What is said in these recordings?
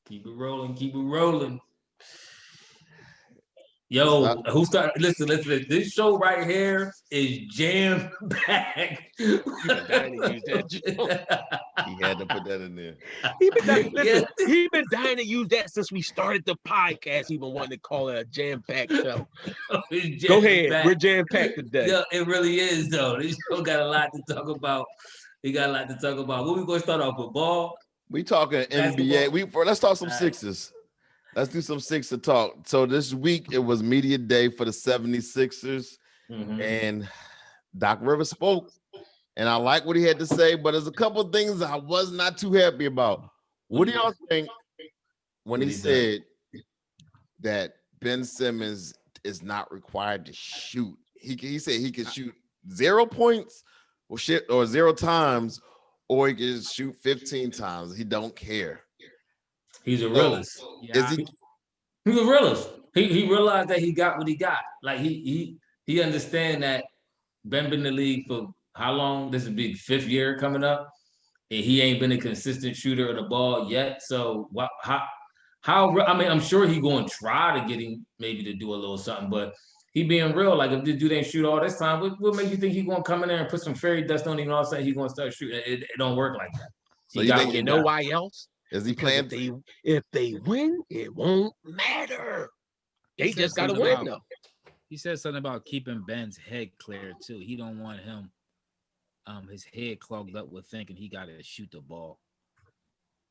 Keep it rolling. Keep it rolling. Yo, who started? Listen. This show right here is jam packed. You've been dying to use that joke. He had to put that in there. Listen, he's been dying to use that since we started the podcast. He been wanting to call it a jam-packed show. Go ahead. We're jam-packed today. Yeah, it really is, though. This show got a lot to talk about. We got a lot to talk about. What we going to start off with? Ball? We talking NBA. Let's talk some Sixers. Let's do some Sixer talk. So this week, it was media day for the 76ers. And Doc Rivers spoke. And I like what he had to say, but there's a couple of things I was not too happy about. What do y'all think when he said that Ben Simmons is not required to shoot? He said he could shoot 0 points or 0 times, or he can shoot 15 times. He don't care. He's a realist. Is he's a realist. He realized that he got what he got. Like he understand that Ben been in the league for how long? This is big 5th year coming up, and he ain't been a consistent shooter of the ball yet. So how? I mean, I'm sure he going to try to get him maybe to do a little something, but he being real. Like if this dude ain't shoot all this time, what make you think he going to come in there and put some fairy dust on him and all of a sudden he going to start shooting? It don't work like that. So you think know why else? Is he playing? If they win, it won't matter. They just got to win though. He said something about keeping Ben's head clear too. He don't want him, his head clogged up with thinking he got to shoot the ball.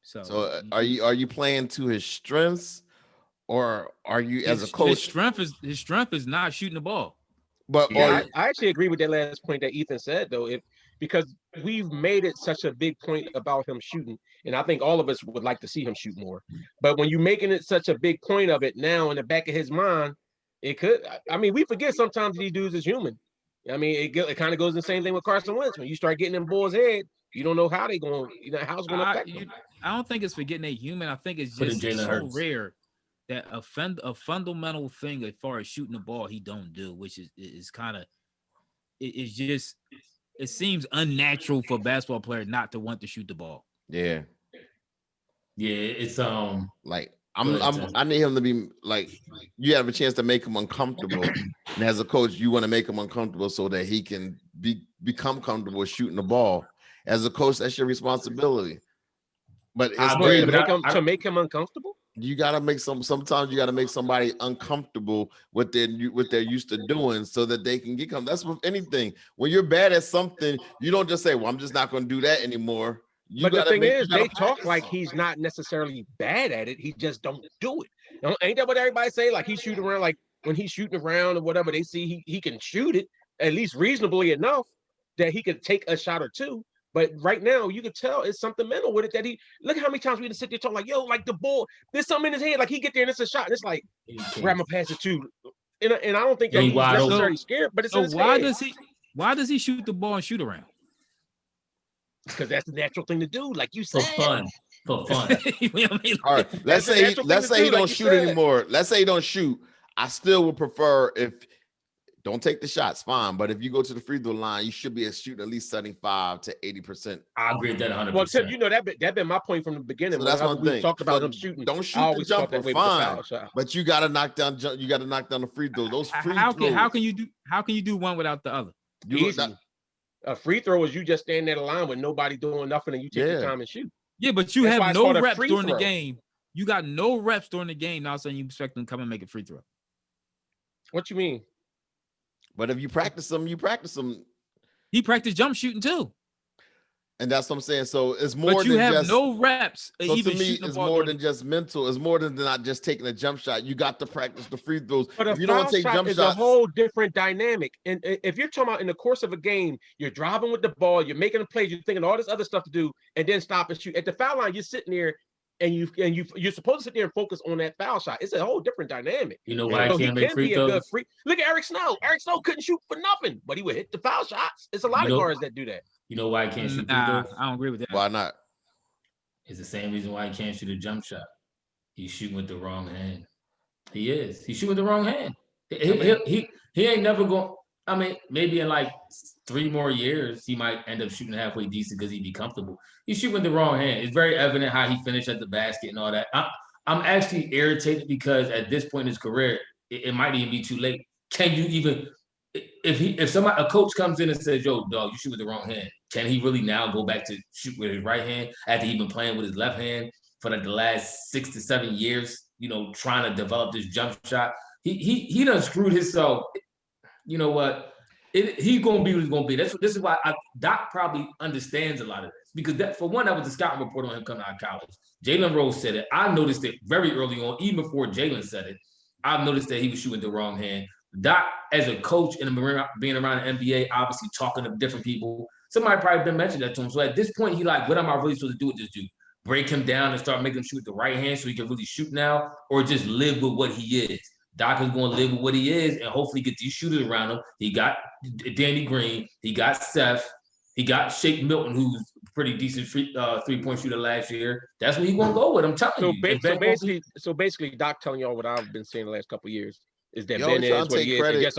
So are you playing to his strengths, or are you as a coach? His strength is not shooting the ball. But I actually agree with that last point that Ethan said though. Because we've made it such a big point about him shooting, and I think all of us would like to see him shoot more. But when you're making it such a big point of it now in the back of his mind, it could. I mean, we forget sometimes these dudes is human. I mean, it kind of goes the same thing with Carson Wentz. When you start getting in boys' head, you don't know how they going. How it's going to affect them. I don't think it's forgetting they're human. I think it's just so rare that a fundamental thing as far as shooting the ball he don't do, which is kind of it's just. It seems unnatural for a basketball player not to want to shoot the ball. Yeah. Yeah, it's like I need him to be like you have a chance to make him uncomfortable. And as a coach, you want to make him uncomfortable so that he can become comfortable shooting the ball. As a coach, that's your responsibility. But it's to make him uncomfortable. You gotta make sometimes you gotta make somebody uncomfortable what they're used to doing so that they can get comfortable. That's with anything. When you're bad at something, you don't just say, well, I'm just not gonna do that anymore. But the thing is, they talk like he's not necessarily bad at it, he just don't do it. Ain't that what everybody say? Like he's shooting around, like when he's shooting around or whatever, they see he can shoot it at least reasonably enough that he could take a shot or two. But right now, you can tell it's something mental with it that he look how many times we just sit there talking like, yo, like the ball, there's something in his head. Like he get there and it's a shot. And it's like, grab my pass it too. And I don't think he's necessarily scared, but it's in his head. Why does he shoot the ball and shoot around? Because that's the natural thing to do, like you said. For fun. You know what I mean? All right. Let's say he don't shoot anymore. Let's say he don't shoot. I still would prefer if don't take the shots, fine. But if you go to the free throw line, you should be shooting at least 75 to 80%. I agree with that 100%. Well, Tim, you know that been my point from the beginning. So that's one thing. We talked about him shooting. Don't shoot the jumper, fine. But you got to knock down. You got to knock down the free throw. Those free throws. How can you do one without the other? A free throw is you just standing at a line with nobody doing nothing, and you take your time and shoot. Yeah, but you have no reps during the game. You got no reps during the game. Now, so you expect them to come and make a free throw. What you mean? But if you practice them, He practiced jump shooting too. And that's what I'm saying. So it's more but you than have just no reps. So to me, it's more than just mental. It's more than not just taking a jump shot. You got to practice the free throws. But if you don't take jump shots, it's a whole different dynamic. And if you're talking about in the course of a game, you're driving with the ball, you're making a play, you're thinking all this other stuff to do, and then stop and shoot. At the foul line, you're sitting there and you're supposed to sit there and focus on that foul shot. It's a whole different dynamic. You know why he can't make free throws? Look at Eric Snow. Eric Snow couldn't shoot for nothing, but he would hit the foul shots. It's a lot of guards that do that. You know why he can't shoot free throws? I don't agree with that. Why not? It's the same reason why he can't shoot a jump shot. He's shooting with the wrong hand. He is. He's shooting with the wrong hand. He ain't never going. I mean, maybe in like 3 more years, he might end up shooting halfway decent because he'd be comfortable. He's shooting with the wrong hand. It's very evident how he finished at the basket and all that. I'm actually irritated because at this point in his career, it might even be too late. Can you even if a coach comes in and says, "Yo, dog, you shoot with the wrong hand," can he really now go back to shoot with his right hand after he's been playing with his left hand for like the last 6 to 7 years? Trying to develop this jump shot. He done screwed himself. You know what? He's gonna be what he's gonna be. This is why Doc probably understands a lot of this because for one, that was the scouting report on him coming out of college. Jalen Rose said it. I noticed it very early on, even before Jalen said it. I've noticed that he was shooting the wrong hand. Doc, as a coach and being around the NBA, obviously talking to different people, somebody probably been mentioned that to him. So at this point, he like, what am I really supposed to do with this dude? Break him down and start making him shoot the right hand so he can really shoot now, or just live with what he is? Doc is going to live with what he is and hopefully get these shooters around him. He got Danny Green. He got Seth. He got Shake Milton, who's a pretty decent three-point shooter last year. That's what he's going to go with. I'm telling you. So basically, Doc telling y'all what I've been saying the last couple of years is that Ben is what he is. And just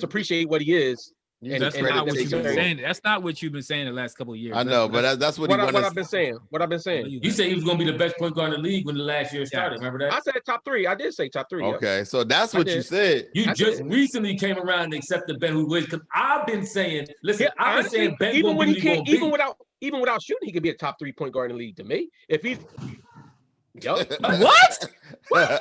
appreciate what he is. That's not what you've been saying. That's not what you've been saying the last couple of years. I know, but that's what I've been saying. What I've been saying. You said he was going to be the best point guard in the league when the last year started. Remember that? I said top 3. I did say top 3. Okay, so that's what you said. You just recently came around and accepted Ben, who was because I've been saying. Listen, I've been saying Ben even when he can't, even without shooting, he could be a top 3-point guard in the league to me. If he's what?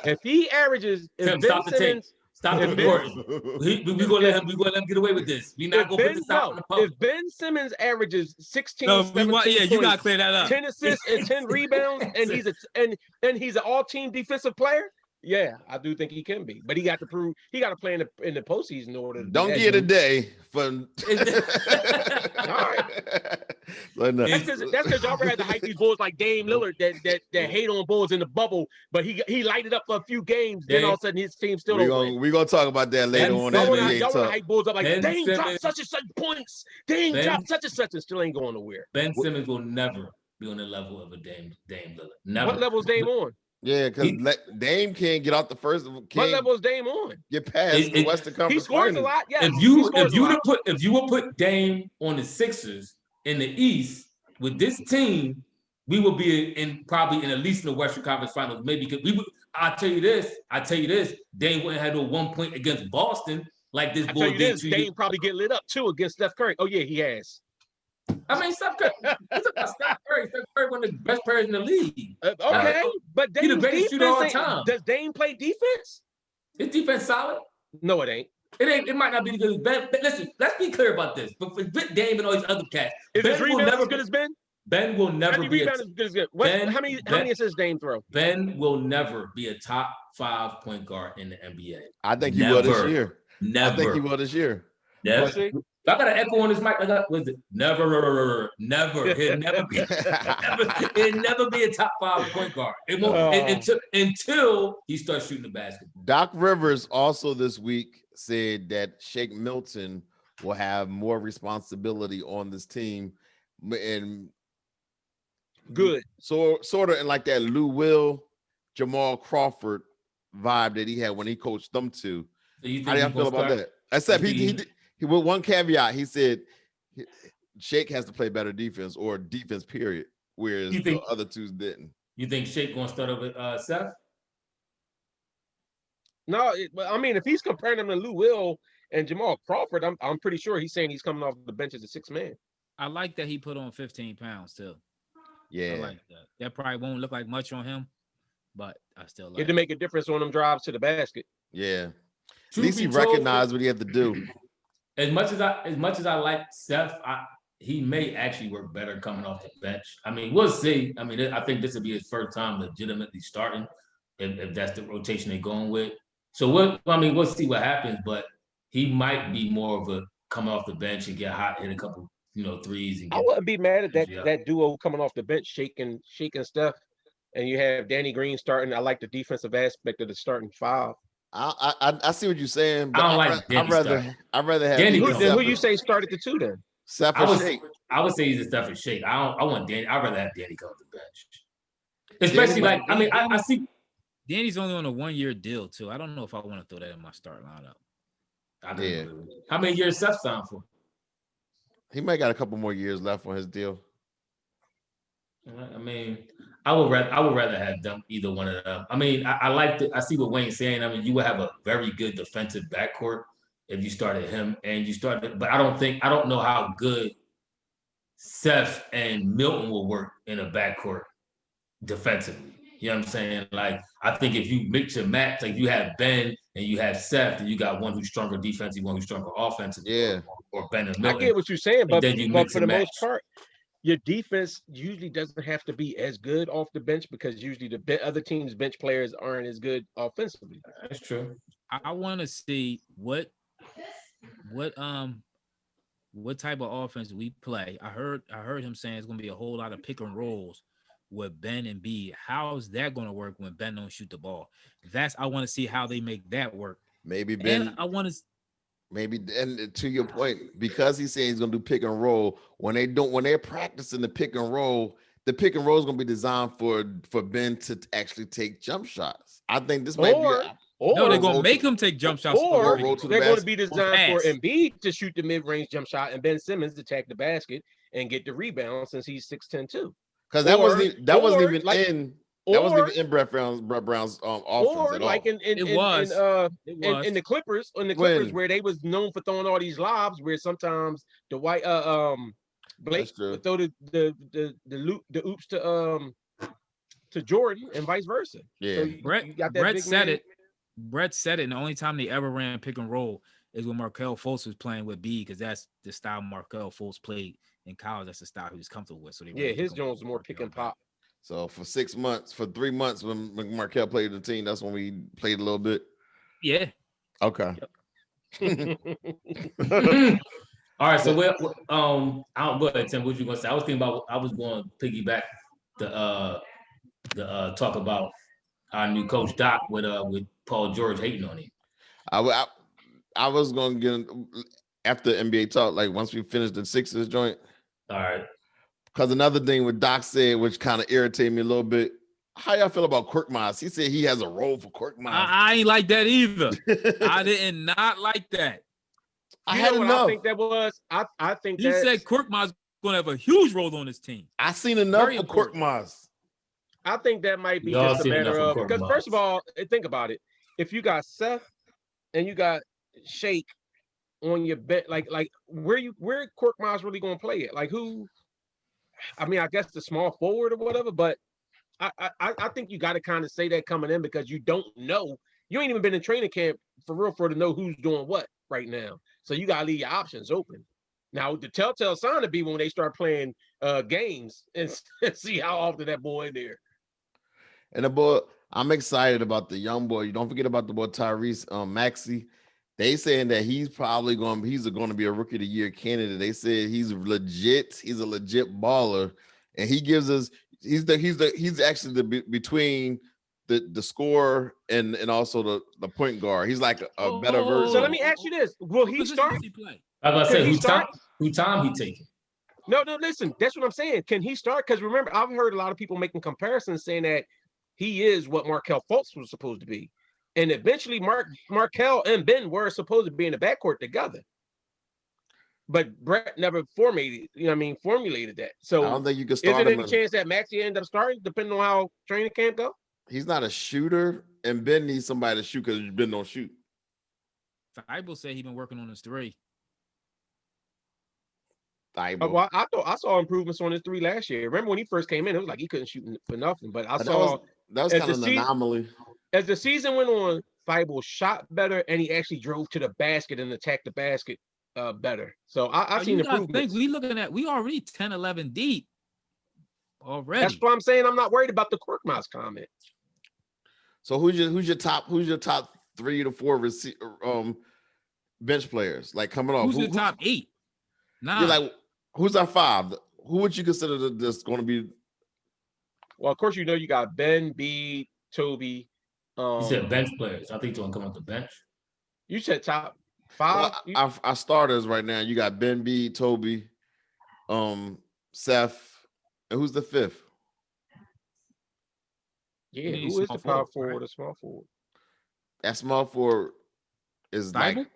If he averages, Tim, stop the tape. Stop the recording. We gonna let him get away with this. We not gonna put this out in the public. If Ben Simmons averages 16, you gotta clear that up. 10 assists and 10 rebounds, and he's an all-team defensive player. Yeah, I do think he can be, but he got to play in the postseason in order to don't get a day for. All right. That's because y'all rather hype these Bulls like Dame Lillard that hate on Bulls in the bubble, but he lighted up for a few games. Then all of a sudden his team still don't win. We're gonna talk about that later on. Y'all want to hype Bulls up like Dame dropped such and such points. Dame dropped such and such and still ain't going nowhere. Ben Simmons will never be on the level of a Dame Lillard. Never. What level is Dame on? Yeah, because Dame can't get off the first. What level is Dame on? Get past the Western Conference. He scores a lot. Yeah. If you would put Dame on the Sixers in the East with this team, we would be probably at least in the Western Conference Finals. Maybe because we would. I tell you this. Dame wouldn't have no 1 point against Boston like this. Dame probably get lit up too against Steph Curry. Oh yeah, he has. I mean, Steph Curry. Steph Curry, one of the best players in the league. Okay, but Dame's the greatest shooter all time. Does Dame play defense? His defense solid. No, it ain't. It might not be as good as Ben. But listen, let's be clear about this. But with Dame and all these other cats, is his rebound as good as Ben? Ben will never be as good as good. How many assists Dame throw? Ben will never be a top 5 point guard in the NBA. I think he will this year. Never. I think he will this year. Never. I got an echo on his mic. Was it never? He'll never be. He'll never be a top 5 point guard. It won't until he starts shooting the basketball. Doc Rivers also this week said that Shake Milton will have more responsibility on this team, and good. So sort of in like that Lou Will, Jamal Crawford vibe that he had when he coached them two. So you think how do y'all feel about that? Except he with one caveat, he said Shake has to play better defense or defense period, whereas the other two didn't. You think Shake gonna start over Seth? No, I mean if he's comparing him to Lou Will and Jamal Crawford, I'm pretty sure he's saying he's coming off the bench as a 6th man. I like that he put on 15 pounds too. Yeah, I like that. That probably won't look like much on him, but I still like it to make a difference on them drives to the basket. Yeah, at least he recognized what he had to do. As much as I like Seth, he may actually work better coming off the bench. I mean, we'll see. I mean, I think this will be his first time legitimately starting, if that's the rotation they're going with. So we'll see what happens. But he might be more of a come off the bench and get hot, hit a couple, threes. And I wouldn't be mad at that duo coming off the bench, shaking Steph, and you have Danny Green starting. I like the defensive aspect of the starting 5. I see what you're saying, but I'd rather have Danny. Who you say started the 2 then? Seth or Shake. I would say he's a Seth or Shake. I want Danny. I'd rather have Danny come off the bench, especially I see Danny's only on a 1-year deal too. I don't know if I want to throw that in my start lineup. Yeah. How many years Seth signed for? He might got a couple more years left on his deal. I mean, I would rather have them, either one of them. I mean, I see what Wayne's saying. I mean, you would have a very good defensive backcourt if you started him and you started, but I don't know how good Seth and Milton will work in a backcourt defensively. You know what I'm saying? Like, I think if you mix and match, like you have Ben and you have Seth, and you got one who's stronger defensively, one who's stronger offensively, Yeah. or Ben and Milton. I get what you're saying, but for the match. most part, your defense usually doesn't have to be as good off the bench because usually the other team's bench players aren't as good offensively. That's true. I want to see what type of offense we play. I heard him saying it's going to be a whole lot of pick and rolls with Ben and B. How's that going to work when Ben don't shoot the ball? I want to see how they make that work. Maybe Ben. And I want to. Maybe, and to your point, because he's saying he's gonna do pick and roll, when they're practicing the pick and roll is gonna be designed for Ben to actually take jump shots. I think this might be. No, they're gonna make him take jump shots. Or they're going to be designed for Embiid to shoot the mid-range jump shot and Ben Simmons to attack the basket and get the rebound since he's 6'10" too. Because that wasn't even in Brett Brown's offense at all. Like in the Clippers, where they was known for throwing all these lobs, where sometimes the white Blake would throw the oops to Jordan and vice versa. Yeah, so Brett said it. Brett said it, and the only time they ever ran pick and roll is when Markelle Fultz was playing with B, because that's the style Markelle Fultz played in college. That's the style he was comfortable with. So his Jones was more pick and pop. So for 3 months when Markelle played the team, that's when we played a little bit. Yeah. Okay. Yep. All right. So I'll go ahead, Tim. What you gonna say? I was going to piggyback the talk about our new coach Doc with Paul George hating on him. I was going to get after NBA talk, like once we finish the Sixers joint. All right. Because another thing what Doc said, which kind of irritated me a little bit, how y'all feel about Korkmaz? He said he has a role for Korkmaz. I ain't like that either. I did not like that. I had enough. I think that was. I think he said Korkmaz going to have a huge role on his team. I seen enough for Korkmaz. I think that might be just a matter of, because first of all, think about it. If you got Seth and you got Shake on your bench, like where Korkmaz really going to play it? Like who? I mean, I guess the small forward or whatever, but I think you got to kind of say that coming in, because you don't know. You ain't even been in training camp for real to know who's doing what right now. So you got to leave your options open. Now, the telltale sign to be when they start playing games and see how often that boy in there. And the boy, I'm excited about the young boy. You don't forget about the boy Tyrese Maxey. They saying that he's probably going to be a rookie of the year candidate. They said he's legit. He's a legit baller, and he gives us. He's actually between the scorer and also the point guard. He's like a better version. So let me ask you this: will he start? I was going to say who time he taking? No, listen. That's what I'm saying. Can he start? Because remember, I've heard a lot of people making comparisons saying that he is what Markelle Fultz was supposed to be. And eventually Markelle and Ben were supposed to be in the backcourt together. But Brett never formulated that. So I don't think you can start. Is there any chance that Maxey end up starting, depending on how training camp go? He's not a shooter, and Ben needs somebody to shoot because Ben don't shoot. Thibault said he's been working on his three. Well, I saw improvements on his three last year. Remember when he first came in, it was like he couldn't shoot for nothing. But that was kind of an anomaly. As the season went on, Thibault shot better, and he actually drove to the basket and attacked the basket better. So I seen improvements. We already 10, 11 deep already. That's what I'm saying. I'm not worried about the Korkmaz comment. So who's your top 3 to 4 bench players like coming off? Who's your top 8? Nah. You're like, who's our 5? Who would you consider this going to be? Well, of course, you got Ben, B, Toby. You said bench players. I think you're going to come off the bench. You said top 5. Well, our starters right now, you got Ben, B, Toby, Seth, and who's the 5th? Yeah, who is the power forward or small forward? That small forward is Thibault?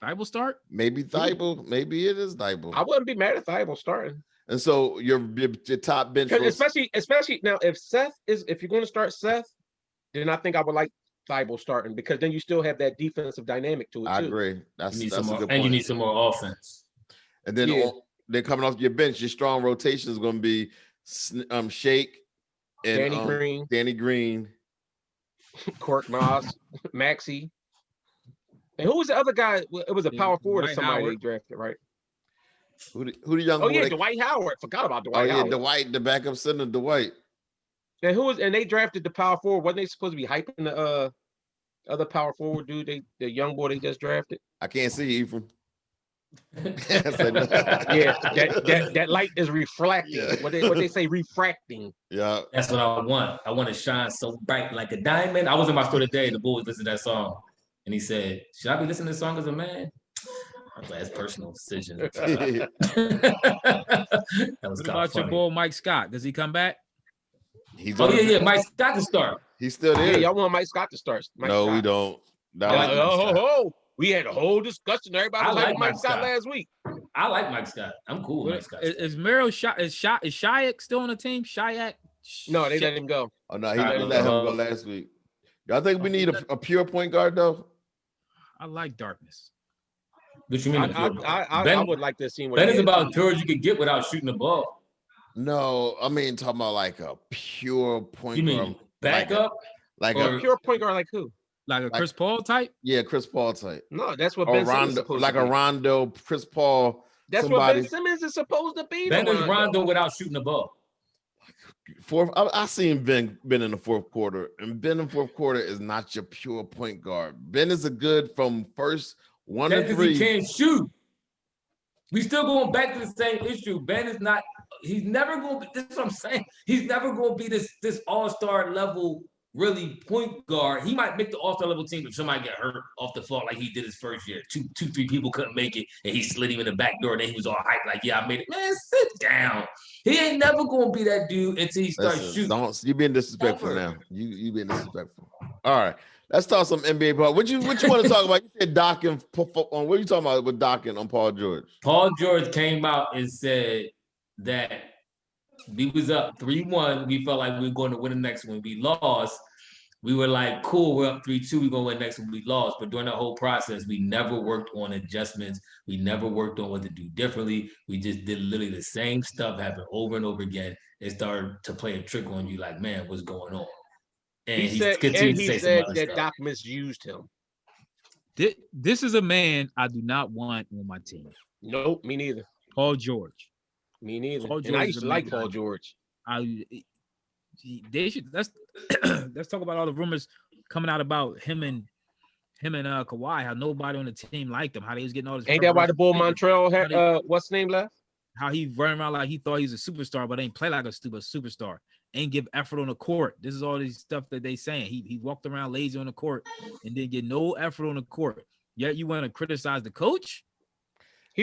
Thibault start? Maybe Thibault. Maybe it is Thibault. I wouldn't be mad at Thibault starting. And so your top bench, especially now, if you're going to start Seth, then I think I would like Thibault starting because then you still have that defensive dynamic to it. I agree. That's a good point. And you need some more offense. And then they're coming off your bench. Your strong rotation is going to be Shake and Danny Green, Cork Moss, Maxey. And who was the other guy? It was a power forward or somebody they drafted, right? Who the young boy? Oh yeah, Dwight Howard. Forgot about Dwight Howard. Dwight, the backup center, Dwight. And they drafted the power forward. Wasn't they supposed to be hyping the other power forward dude? The young boy they just drafted. I can't see Ephraim. that light is reflecting. Yeah. What they say, refracting. Yeah, that's what I want. I want to shine so bright like a diamond. I was in my store today. The boy was listening to that song, and he said, "Should I be listening to this song as a man?" I was like, "That's personal decision." That was what about funny. Your boy Mike Scott? Does he come back? Mike Scott to start. He's still there. Yeah, y'all want Mike Scott to start. No, we don't. We had a whole discussion. Everybody liked Mike Scott last week. I like Mike Scott. I'm cool with Mike Scott. Is Merrill is Shayak still on the team? Shayak? No, they let him go. Oh no, he let him go last week. Y'all think we need a pure point guard though? I like darkness. What you mean? I would like to see what Ben is about George you could get without shooting the ball. No, I mean talking about like a pure point guard. You mean backup? Like a pure point guard like who? Like a Chris Paul type? Yeah, Chris Paul type. No, that's what Ben Simmons is supposed to be. Like a Rondo, Chris Paul. That's what Ben Simmons is supposed to be. Ben is Rondo without shooting the ball. I seen Ben in the fourth quarter, and Ben in the fourth quarter is not your pure point guard. Ben is a good from first 1 to 3. He can't shoot. We still going back to the same issue. Ben is not. He's never going to be. This is what I'm saying. He's never going to be this all-star level. Really point guard. He might make the all-star level team if somebody get hurt off the floor like he did his first year. Three people couldn't make it, and he slid him in the back door, and then he was all hyped like, yeah, I made it. Man, sit down. He ain't never gonna be that dude until he starts shooting. You being disrespectful now. You being disrespectful. All right. Let's talk some NBA ball. What you want to talk about? You said Doc and what are you talking about with Doc and on Paul George? Paul George came out and said that we was up 3-1. We felt like we were going to win the next one. We lost. We were like, cool, we're up 3-2. We're going to win next one. We lost. But during that whole process, we never worked on adjustments. We never worked on what to do differently. We just did literally the same stuff happen over and over again. It started to play a trick on you like, man, what's going on? And he said that Doc misused him. This is a man I do not want on my team. Nope, me neither. Paul George. Me neither. And I used to like Paul George. They should let's talk about all the rumors coming out about him and Kawhi, how nobody on the team liked him, how they was getting all this. Ain't that why the Bull Montreal had what's the name left? How he running around like he thought he was a superstar, but ain't play like a superstar. Ain't give effort on the court. This is all these stuff that they saying. He walked around lazy on the court and didn't get no effort on the court. Yet you want to criticize the coach? I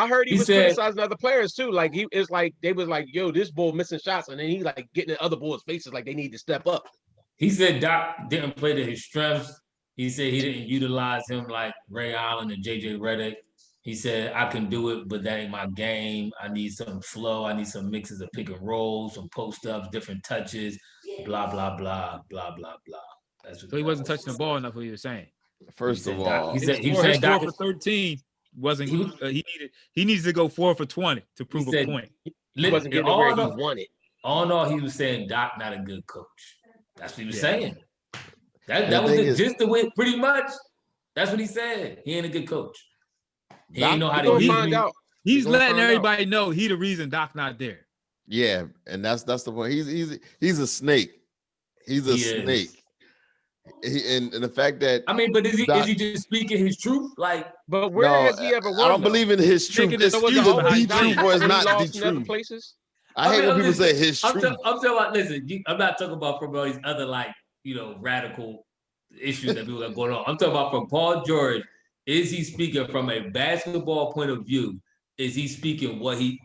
heard he was criticizing other players too. Like they was like, yo, this bull missing shots, and then he like getting in other bulls' faces like they need to step up. He said Doc didn't play to his strengths. He said he didn't utilize him like Ray Allen and JJ Redick. He said, I can do it, but that ain't my game. I need some flow. I need some mixes of pick and rolls, some post-ups, different touches, blah, blah, blah, blah, blah, blah. That's what so he wasn't touching the ball enough, what you were saying. First of all, he said 4 for 13. He needs to go 4 for 20 to prove a point. He wasn't getting where he wanted. All in all, he was saying Doc not a good coach. That's what he was saying. That was the gist of it, pretty much. That's what he said. He ain't a good coach. He ain't know how to find out. He's letting everybody know he the reason Doc not there. Yeah, and that's the point. He's a snake. He's a snake. And the fact that but is he just speaking his truth? Like, but where has he ever won? I don't believe in his truth. It's either the truth or it's not the truth. Places? I hate when people say his truth. I'm talking about. Listen, I'm not talking about from all these other radical issues that people are going on. I'm talking about from Paul George. Is he speaking from a basketball point of view? Is he speaking what he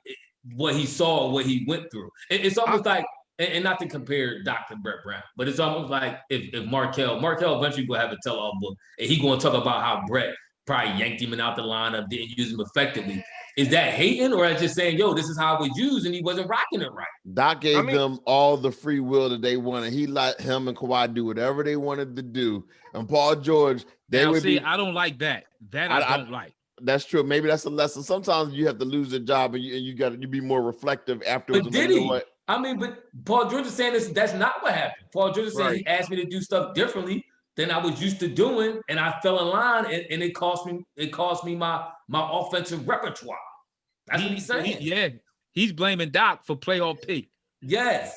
saw, what he went through? It's almost like. And not to compare Doc to Brett Brown, but it's almost like if Markel eventually will have a tell-all book, and he going to talk about how Brett probably yanked him out the lineup, didn't use him effectively. Is that hating or just saying, yo, this is how it was used and he wasn't rocking it right? Doc gave them all the free will that they wanted. He let him and Kawhi do whatever they wanted to do. And Paul George, I don't like that. I don't like. That's true. Maybe that's a lesson. Sometimes you have to lose a job and you got to be more reflective afterwards. But did he? I mean, but Paul George is saying this. That's not what happened. Paul George is saying he asked me to do stuff differently than I was used to doing, and I fell in line, and it cost me my offensive repertoire. That's what he's saying. He's blaming Doc for playoff P. Yes,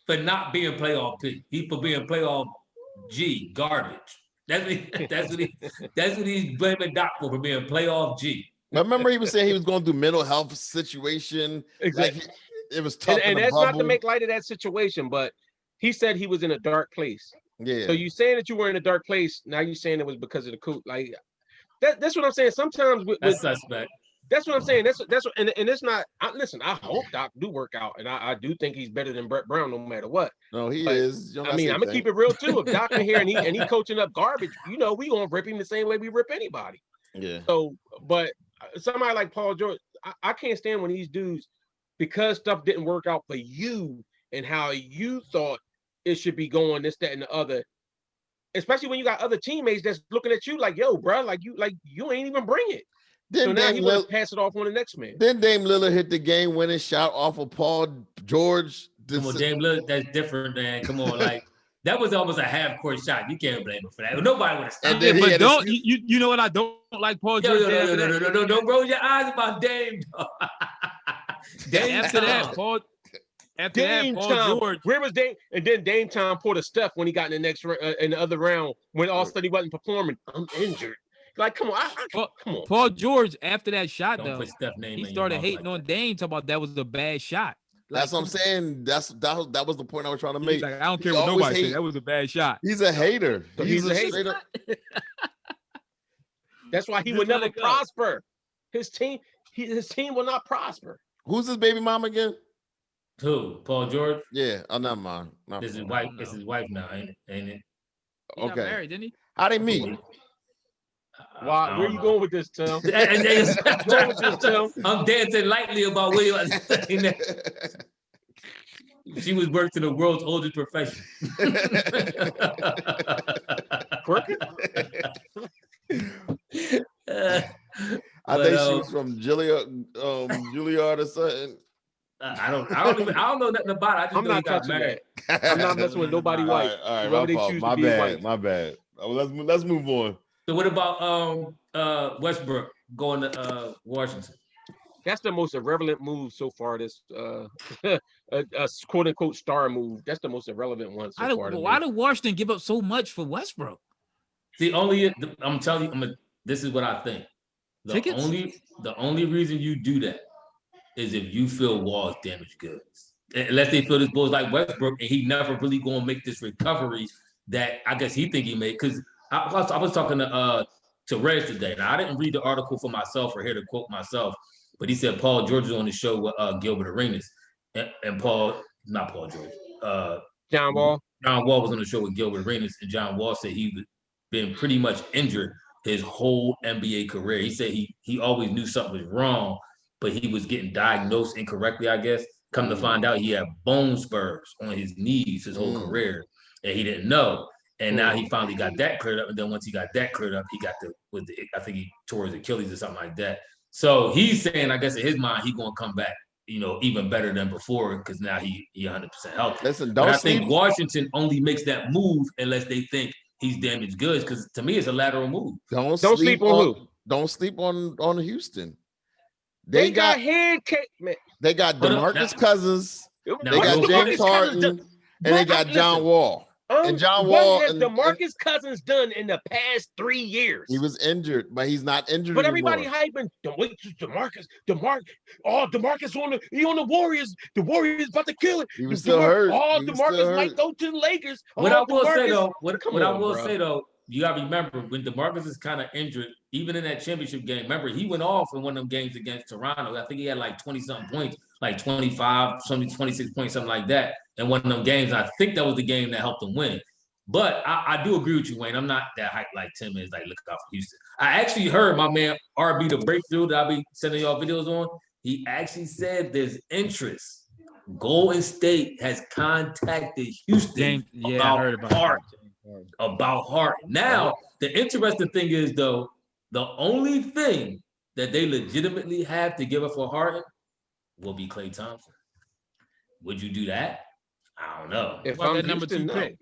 for not being playoff P. He for being playoff G, garbage. That's what he's blaming Doc for being playoff G. I remember he was saying he was going through mental health situation. Exactly. Like it was tough. And that's not to make light of that situation, but he said he was in a dark place. Yeah. So you saying that you were in a dark place, now you saying it was because of the coup. Like that's what I'm saying. Sometimes that's suspect. That's what I'm saying. That's what, and it's not. Listen, I hope Doc do work out, and I do think he's better than Brett Brown no matter what. No, he is. I mean, I'm gonna keep it real too. If Doc in here and he coaching up garbage, we gonna rip him the same way we rip anybody. Yeah. So, but somebody like Paul George, I can't stand when these dudes, because stuff didn't work out for you and how you thought it should be going, this, that, and the other. Especially when you got other teammates that's looking at you like, yo, bro, you ain't even bring it. So now he wants to pass it off on the next man. Then Dame Lillard hit the game-winning shot off of Paul George. Come on, Dame Lillard, that's different, man. Come on, like that was almost a half-court shot. You can't blame him for that. Nobody would have stopped. But don't you know what I don't like Paul George? No, don't roll your eyes about Dame. After that, Paul George. Where was Dame? And then Dame time pulled a Steph when he got in the other round when all of a sudden he wasn't performing. I'm injured. Like, come on, come on. Paul George, after that shot, Don't put Steph's name he started hating on Dame, talking about that was a bad shot. Like, that's what I'm saying. That was the point I was trying to make. Like, I don't care what nobody said. That was a bad shot. He's a hater. He's a hater. That's why he would never prosper. His team will not prosper. Who's his baby mom again? Who? Paul George? Yeah. Oh, not mine. This is wife. This is wife now, ain't it? He got married, didn't he? How they meet? Why? Where you going with this, Tim? I'm dancing lightly about where you are saying that. She was worked in the world's oldest profession. Crooked? I think she was from Juilliard or something. I don't know nothing about it. I just I'm not touching that. I'm not messing with nobody white. All right, my bad. Let's move on. So what about Westbrook going to Washington? That's the most irrelevant move so far. This a quote unquote star move. That's the most irrelevant one so far. Why did Washington give up so much for Westbrook? I'm telling you, this is what I think. The only reason you do that is if you feel Wall's damaged goods. Unless they feel this bull's like Westbrook and he never really gonna make this recovery that I guess he think he made. Because I was talking to Reg today. Now I didn't read the article for myself or hear the quote myself, but he said Paul George is on the show with Gilbert Arenas and not Paul George. John Wall. John Wall was on the show with Gilbert Arenas, and John Wall said he'd been pretty much injured his whole NBA career. He said he always knew something was wrong, but he was getting diagnosed incorrectly, I guess. Come to find out, he had bone spurs on his knees his whole career, and he didn't know. And now he finally got that cleared up. And then once he got that cleared up, he got I think he tore his Achilles or something like that. So he's saying, I guess in his mind, he's going to come back, even better than before because now he 100% healthy. Listen, but I think Washington only makes that move unless they think he's damaged goods because to me, it's a lateral move. Don't sleep on who? Don't sleep on Houston. They got head kick, man. They got DeMarcus Cousins. They got James Harden. And they got John Wall. And John Wall. What has DeMarcus Cousins done in the past 3 years? He was injured, but he's not injured But anymore. everybody hyping DeMarcus. DeMarcus on the Warriors. The Warriors about to kill it. He was still hurt. DeMarcus might go to the Lakers. What I will say though, you gotta remember when DeMarcus is kind of injured, even in that championship game. Remember, he went off in one of them games against Toronto. I think he had like 20-something points, like 25, 26 points, something like that. In one of them games, I think that was the game that helped them win. But I do agree with you, Wayne. I'm not that hyped like Tim is. Like, look out for Houston. I actually heard my man RB the Breakthrough that I be sending y'all videos on. He actually said there's interest. Golden State has contacted Houston about Harden. Now, the interesting thing is, though, the only thing that they legitimately have to give up for Harden will be Klay Thompson. Would you do that? I don't know. If I'm that number 2 pick.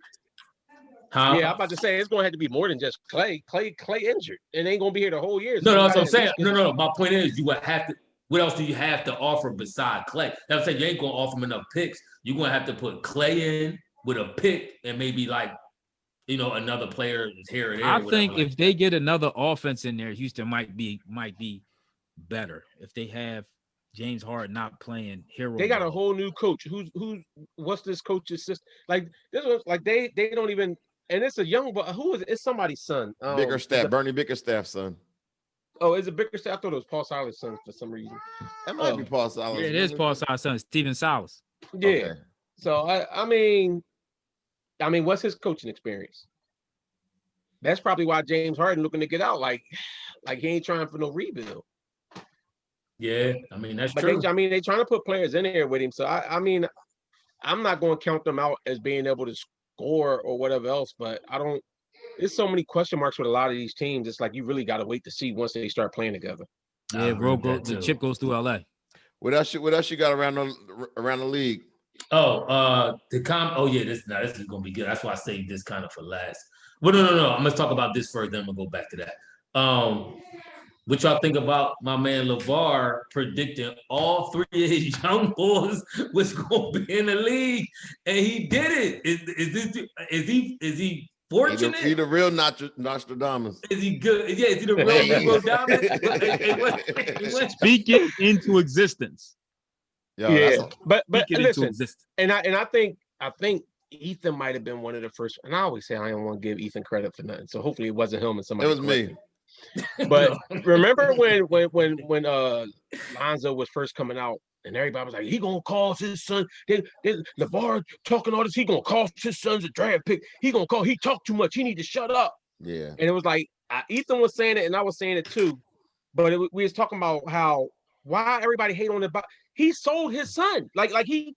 Huh? Yeah, I'm about to say it's going to have to be more than just Klay. Klay injured and ain't going to be here the whole year. No, that's what I'm saying. No. My point is, you would have to. What else do you have to offer beside Klay? That's what I'm saying. You ain't going to offer him enough picks. You're going to have to put Klay in with a pick and maybe like, another player here or there. I think if they get another offense in there, Houston might be better if they have James Harden not playing hero. They got a whole new coach. What's this coach's system? Like this was like they don't even. And it's a young boy. Who is it? It's somebody's son. Bickerstaff, Bernie Bickerstaff's son. Oh, is it Bickerstaff? I thought it was Paul Silas' son for some reason. That might be Paul Silas. Yeah, it is Paul Silas' son, Steven Silas. Yeah. Okay. So I mean, what's his coaching experience? That's probably why James Harden looking to get out. Like he ain't trying for no rebuild. Yeah, that's true. They trying to put players in there with him. So I'm not going to count them out as being able to score or whatever else, but there's so many question marks with a lot of these teams. It's like you really got to wait to see once they start playing together. Yeah, the chip goes through LA. What else you got around the league? This is gonna be good. That's why I saved this kind of for last. Well, no. I'm gonna talk about this first, then I'm gonna go back to that. What y'all think about my man LeVar predicting all 3 of his young boys was gonna be in the league, and he did it? Is he fortunate? He the real Nostradamus. Is he good? Yeah, is he the real Nostradamus? Speak it into existence. Yeah, but listen, and I think Ethan might have been one of the first. And I always say I don't want to give Ethan credit for nothing, so hopefully it wasn't him and somebody. It was me. But remember when Lonzo was first coming out and everybody was like, he gonna cause his son. Then LeVar talking all this, he gonna cause his son's a draft pick. He talk too much. He need to shut up. Yeah. And it was like Ethan was saying it and I was saying it too. But we was talking about why everybody hate on it. He sold his son. Like he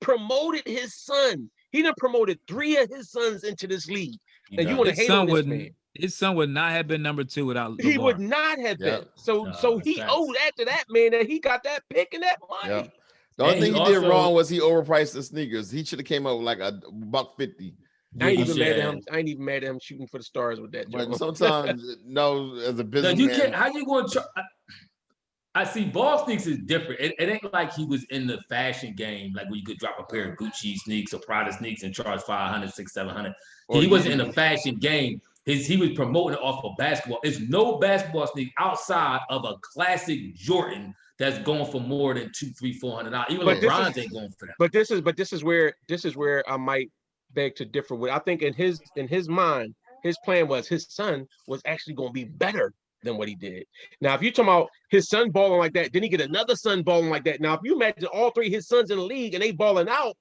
promoted his son. He done promoted 3 of his sons into this league. And you want to hate on this man. His son would not have been number 2 without LeVar. He would not have been. So he owed after that, man, that he got that pick and that money. Yep. The only thing he did wrong was he overpriced the sneakers. He should have came up with like $150. I ain't even mad at him shooting for the stars with that. But sometimes, as a businessman, how you going to? I see ball sneaks is different. It ain't like he was in the fashion game, like where you could drop a pair of Gucci sneaks or Prada sneaks and charge $500, $600, $700. He wasn't in the fashion game. He was promoting it off of basketball. There's no basketball sneak outside of a classic Jordan that's going for more than $200, $300, $400. Even LeBron's ain't going for that. But this is where I might beg to differ with. I think in his mind, his plan was his son was actually going to be better than what he did. Now, if you're talking about his son balling like that, then he get another son balling like that. Now, if you imagine all 3 of his sons in the league and they balling out,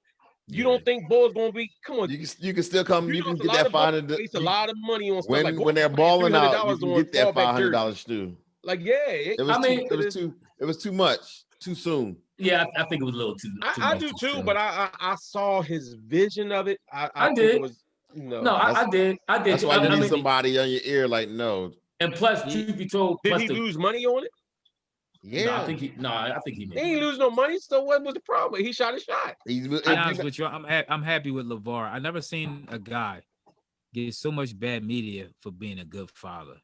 you don't think Bull's gonna be? Come on, you can still come. You can get that $500. Waste a lot of money on stuff when they're balling out. You can get that $500 too. Like it was too much too soon. Yeah, I think it was a little too. I do too, but I saw his vision of it. I did. It was, I did. That's why you need somebody on your ear. Like no. And plus, truth be told, did he lose money on it? Yeah, no, I think he made. He ain't lose no money. So what was the problem? He shot a shot. To be honest with you, I'm happy with LeVar. I never seen a guy get so much bad media for being a good father.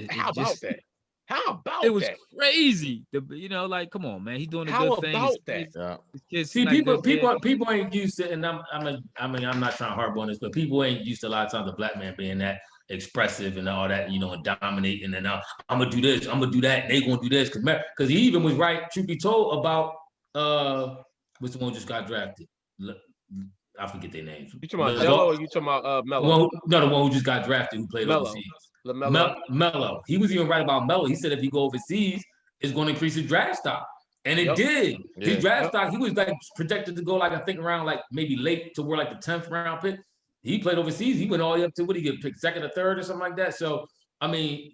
How about that? It was crazy. Like, come on, man. He's doing a good thing. How about that? See, people ain't used to, and I'm not trying to harp on this, but people ain't used to a lot of times the black man being that expressive and all that, and dominating, and I'm gonna do this, I'm gonna do that, and they gonna do this, because he even was right, truth be told, about what's the one who just got drafted? I forget their names. You talking about Melo or you talking about Melo? The one who just got drafted who played overseas. Melo. He was even right about Melo. He said if he go overseas, it's going to increase his draft stock. And it did. His draft stock, he was like projected to go like, I think around like maybe late to where like the 10th round pick. he played overseas. He went all the way up to what he get picked second or third or something like that. So I mean,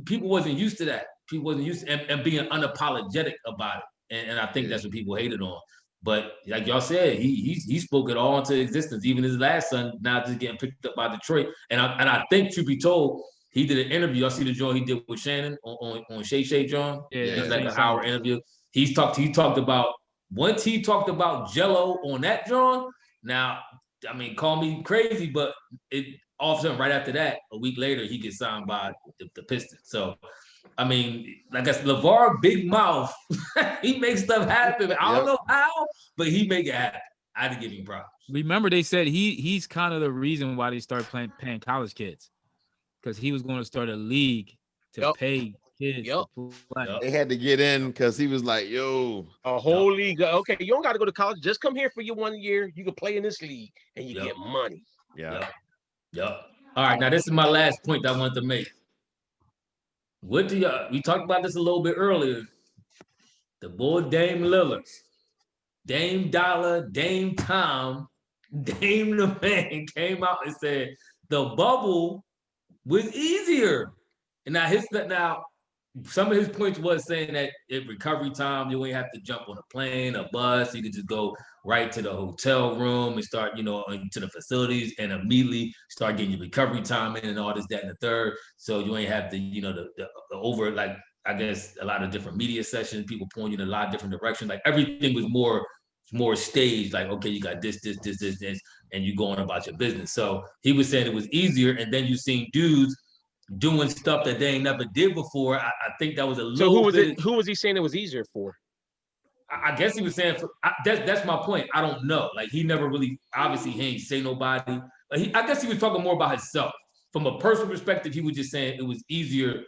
people wasn't used to that. People wasn't used to and being unapologetic about it. And I think that's what people hated on. But like y'all said, he spoke it all into existence. Even his last son now just getting picked up by Detroit. And I think, to be told, he did an interview. Y'all see the joint he did with Shannon on Shay Shay John? Yeah, it was like an hour interview. He talked about once he talked about Jello on that John. Now, I mean, call me crazy, but all of a sudden, right after that, a week later, he gets signed by the Pistons. So, I mean, like I said, LeVar, big mouth, he makes stuff happen. I don't know how, but he make it happen. I had to give him props. Remember, they said he's kind of the reason why they started paying college kids, because he was going to start a league to pay kids to play. They had to get in because he was like, yo. A whole league. Okay, you don't got to go to college. Just come here for your 1 year. You can play in this league, and you get money. Yeah. Yep. All right, now this is my last point I wanted to make. What do y'all? We talked about this a little bit earlier. The boy Dame Lillard, Dame Dollar, Dame Tom, Dame the Man came out and said the bubble was easier. And now some of his points was saying that at recovery time, you ain't have to jump on a plane, a bus. You could just go right to the hotel room and start, into the facilities and immediately start getting your recovery time in and all this, that, and the third. So you ain't have the over, like, I guess a lot of different media sessions, people pointing you in a lot of different directions. Like everything was more staged. Like, okay, you got this, and you going about your business. So he was saying it was easier. And then you seen dudes doing stuff that they ain't never did before. I think that was a little bit. Who was he saying it was easier for? I guess he was saying that's my point. I don't know. Like he never really, obviously he ain't say nobody. I guess he was talking more about himself. From a personal perspective, he was just saying it was easier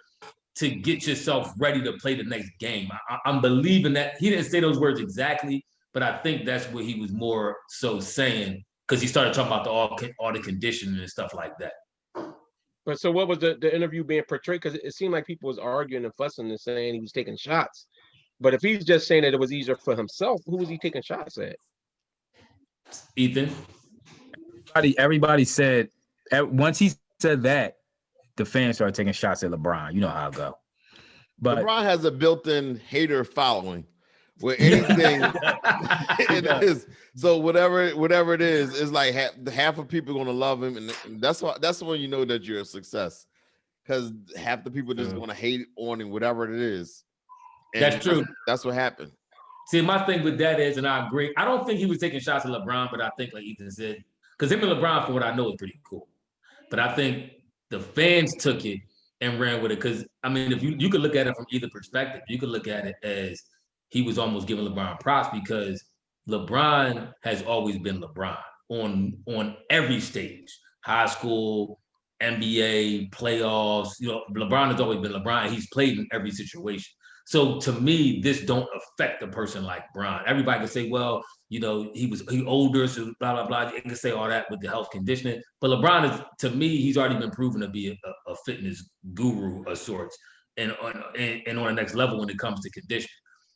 to get yourself ready to play the next game. I'm believing that. He didn't say those words exactly, but I think that's what he was more so saying, because he started talking about all the conditioning and stuff like that. But so what was the interview being portrayed? Because it seemed like people was arguing and fussing and saying he was taking shots. But if he's just saying that it was easier for himself, who was he taking shots at? Ethan. Everybody said, once he said that, the fans started taking shots at LeBron. You know how it go. But LeBron has a built-in hater following where anything it is. So whatever it is, it's like half of people are going to love him. And that's when you know that you're a success, because half the people just going to hate on him, whatever it is. And that's true. That's what happened. See, my thing with that is, and I agree, I don't think he was taking shots at LeBron, but I think, like Ethan said, because him and LeBron, from what I know, is pretty cool. But I think the fans took it and ran with it. Because, I mean, if you could look at it from either perspective. You could look at it as he was almost giving LeBron props, because LeBron has always been LeBron on every stage, high school, NBA, playoffs. LeBron has always been LeBron. He's played in every situation. So to me, this don't affect a person like Bron. Everybody can say, well, he older, so blah, blah, blah. You can say all that with the health conditioning. But LeBron is, to me, he's already been proven to be a fitness guru of sorts and on the next level when it comes to conditioning.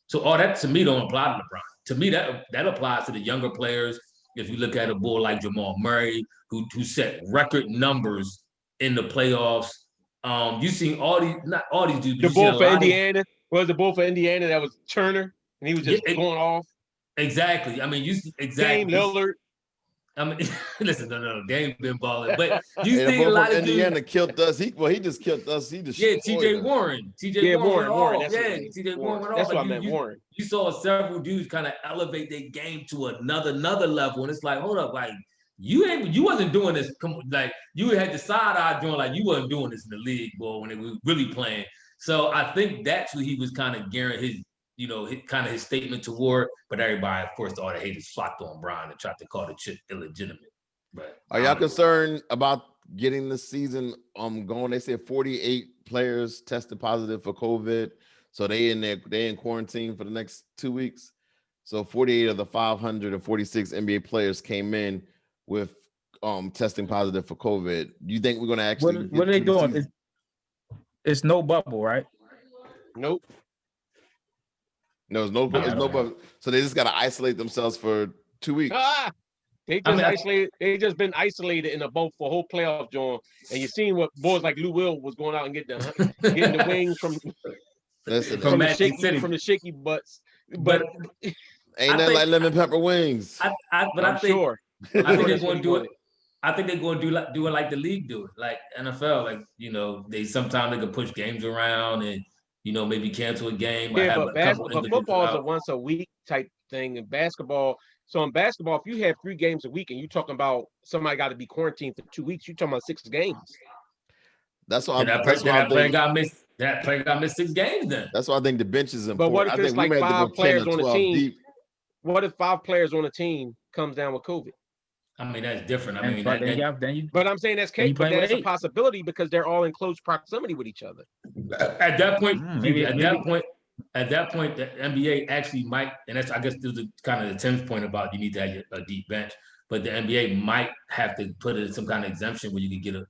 So all that, to me, don't apply to LeBron. To me, that applies to the younger players. If you look at a bull like Jamal Murray, who set record numbers in the playoffs. You've seen not all these dudes. The bull for Indiana. Was the bull for Indiana that was Turner, and he was just going off? Exactly. I mean, Dame Lillard. I mean, listen, no, Dame been balling, but you see a lot of Indiana dudes. killed us. He just killed us. He just TJ Warren. Warren. TJ Warren. That's what I meant, Warren. You saw several dudes kind of elevate their game to another level, and it's like, hold up, like you wasn't doing this. Like you had the side eye doing, like you wasn't doing this in the league, boy, when they were really playing. So I think that's what he was kind of gearing his statement toward. But everybody, of course, all the haters flocked on Bron and tried to call the chip illegitimate. But are y'all concerned about getting the season going? They said 48 players tested positive for COVID, so they in quarantine for the next 2 weeks. So 48 of the 546 NBA players came in with testing positive for COVID. Do you think we're going to actually? What are they doing? It's no bubble, right? Nope. No, it's no bubble. So they just got to isolate themselves for 2 weeks. They just been isolated in a boat for a whole playoff, John. And you seen what boys like Lou Will was going out and getting the wings from the shaky butts. But ain't that like lemon pepper wings? I think they're going to do it. I think they're going to do it like the league do it, like NFL. Like, you know, sometimes they can push games around and, you know, maybe cancel a game. Yeah, but football is a once a week type thing, and basketball. So in basketball, if you have 3 games a week and you're talking about somebody got to be quarantined for 2 weeks, you're talking about 6 games. That's why that player got missed 6 games. Then that's why I think the bench is important. But what if it's like 5 players on the team? Deep. What if 5 players on the team comes down with COVID? I mean, that's different. I mean, but I'm saying that's a possibility because they're all in close proximity with each other. At that point, at that point, the NBA actually might, and that's, I guess, this is kind of the 10th point about you need to have a deep bench, but the NBA might have to put in some kind of exemption where you could get a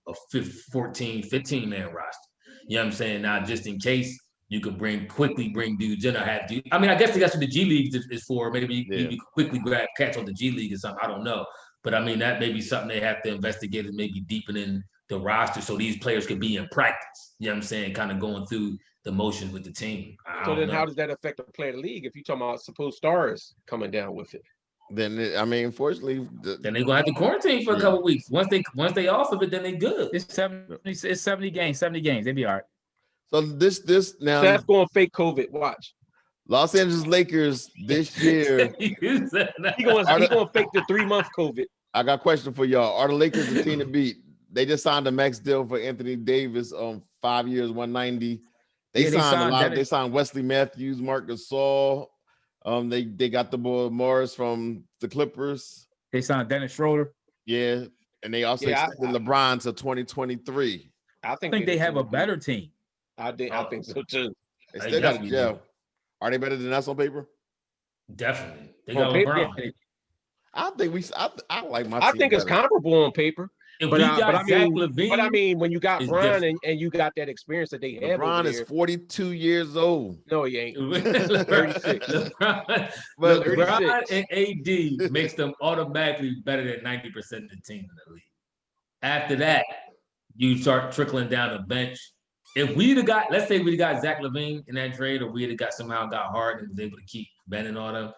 14, 15-man roster. You know what I'm saying? Now, just in case you could quickly bring dudes in or have dudes. I mean, I guess that's what the G League is for. Maybe you could quickly grab catch on the G League or something. I don't know. But I mean, that may be something they have to investigate and maybe deepen in the roster so these players could be in practice. You know what I'm saying? Kind of going through the motions with the team. So then how does that affect the play of the league if you're talking about supposed stars coming down with it? Then, unfortunately... then they're going to have to quarantine for a couple of weeks. Once they off of it, then they good. It's 70 games. They be all right. So this now... Seth going fake COVID. Watch. Los Angeles Lakers this year. He going to fake the 3-month COVID. I got a question for y'all. Are the Lakers the team to beat? They just signed a max deal for Anthony Davis on 5 years, $190. They signed Wesley Matthews, Marc Gasol. They got the boy Morris from the Clippers. They signed Dennis Schroeder. Yeah, and they also extended LeBron to 2023. I think they have a better team. I think so too. They still got a gel. Are they better than us on paper? Definitely. They got LeBron. I like my team. I think it's comparable on paper. But I mean, when you got Bron and you got that experience that they have. LeBron is 42 years old. No, he ain't. 36. LeBron and AD makes them automatically better than 90% of the team in the league. After that, you start trickling down the bench. If we'd have got, let's say we'd have got Zach LaVine in that trade, or we'd have got Harden and was able to keep Bennett on him,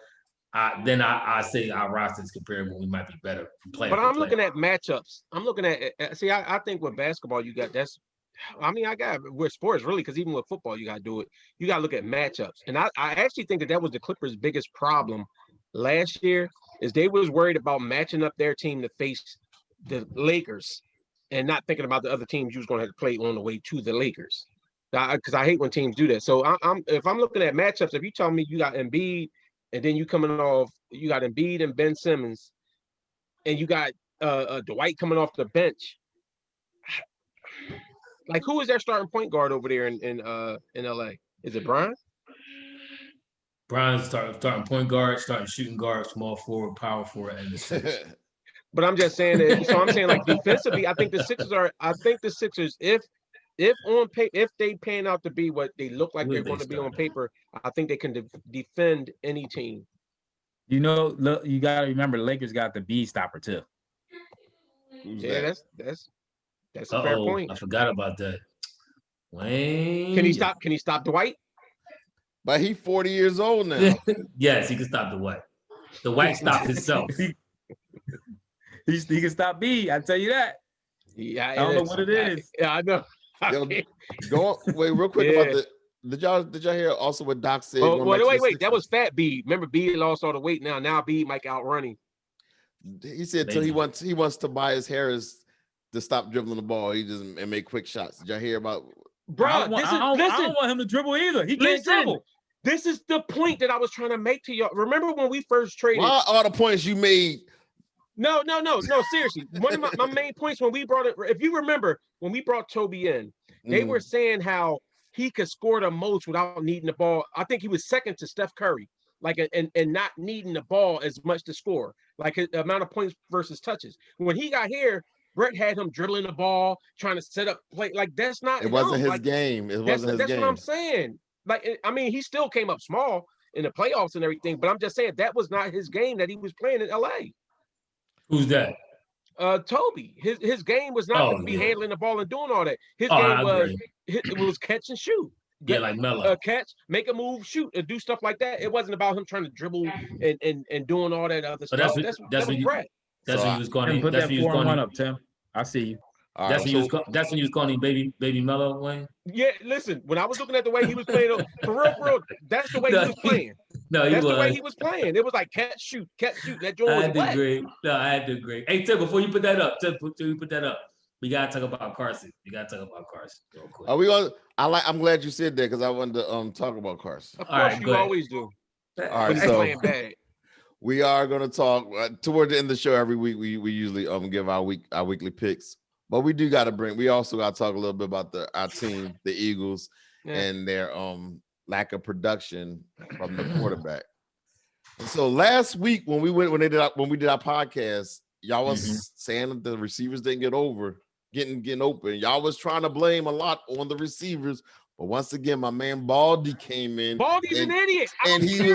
then I say our roster is comparable. We might be better. But I'm looking at matchups. I'm looking at I think with basketball you got with sports really, because even with football you got to do it. You got to look at matchups, and I actually think that was the Clippers' biggest problem last year is they was worried about matching up their team to face the Lakers, and not thinking about the other teams you was going to have to play on the way to the Lakers. Because I hate when teams do that. So if I'm looking at matchups, if you tell me you got Embiid. And then you got Embiid and Ben Simmons, and you got Dwight coming off the bench. Like, who is their starting point guard over there in LA? Is it Brian? Brian's starting point guard, starting shooting guard, small forward, power forward, and the six. But I'm just saying that. So I'm saying, like, defensively, I think the Sixers, if they pan out to be what they look like they're going to be on paper, I think they can defend any team. You know, look, you got to remember, the Lakers got the B stopper too. Yeah, that's a fair point. I forgot about that. Wayne. Can he stop Dwight? But he's 40 years old now. Yes, he can stop Dwight. Dwight stopped himself. He can stop B. I tell you that. Yeah, I don't know what it is. I know. Wait, real quick about did y'all hear also what Doc said? Wait. That was Fat B. Remember, B lost all the weight now B might outrun him. He said he wants Tobias Harris to stop dribbling the ball. And make quick shots. Did y'all hear about? Bro, I don't want him to dribble either. He can't dribble. This is the point that I was trying to make to y'all. Remember when we first traded? Why all the points you made? No, seriously. One of my main points when we brought it, if you remember, when we brought Toby in, they were saying how he could score the most without needing the ball. I think he was second to Steph Curry, like, and not needing the ball as much to score, like the amount of points versus touches. When he got here, Brett had him dribbling the ball, trying to set up play. Like, that's not. It wasn't his game. That's what I'm saying. Like, I mean, he still came up small in the playoffs and everything, but I'm just saying that was not his game that he was playing in LA. Who's that? Toby. His game was not to be handling the ball and doing all that. His game was catch and shoot. Yeah, like Melo. Catch, make a move, shoot, and do stuff like that. It wasn't about him trying to dribble and doing all that other stuff. That's what Brett. That's when you was calling. Put that 4-1 up, Tim. I see you. That's when you was calling him baby Melo, Wayne. Yeah, listen. When I was looking at the way he was playing, for real, that's the way he was playing. That's the way he was playing. It was like catch, shoot. That joint was wet. I had to agree. Hey, Tim, before you put that up, we gotta talk about Carson. Real quick. Are we gonna? I'm glad you said that because I wanted to talk about Carson. Of course, you always do. All right, so playing bad. We are gonna talk toward the end of the show every week. We usually give our weekly picks, but we do got to we also got to talk a little bit about our team, the Eagles, and their lack of production from the quarterback. And so last week when we did our podcast, y'all was saying that the receivers didn't getting open. Y'all was trying to blame a lot on the receivers, but once again, my man Baldy came in. Baldy's an idiot, he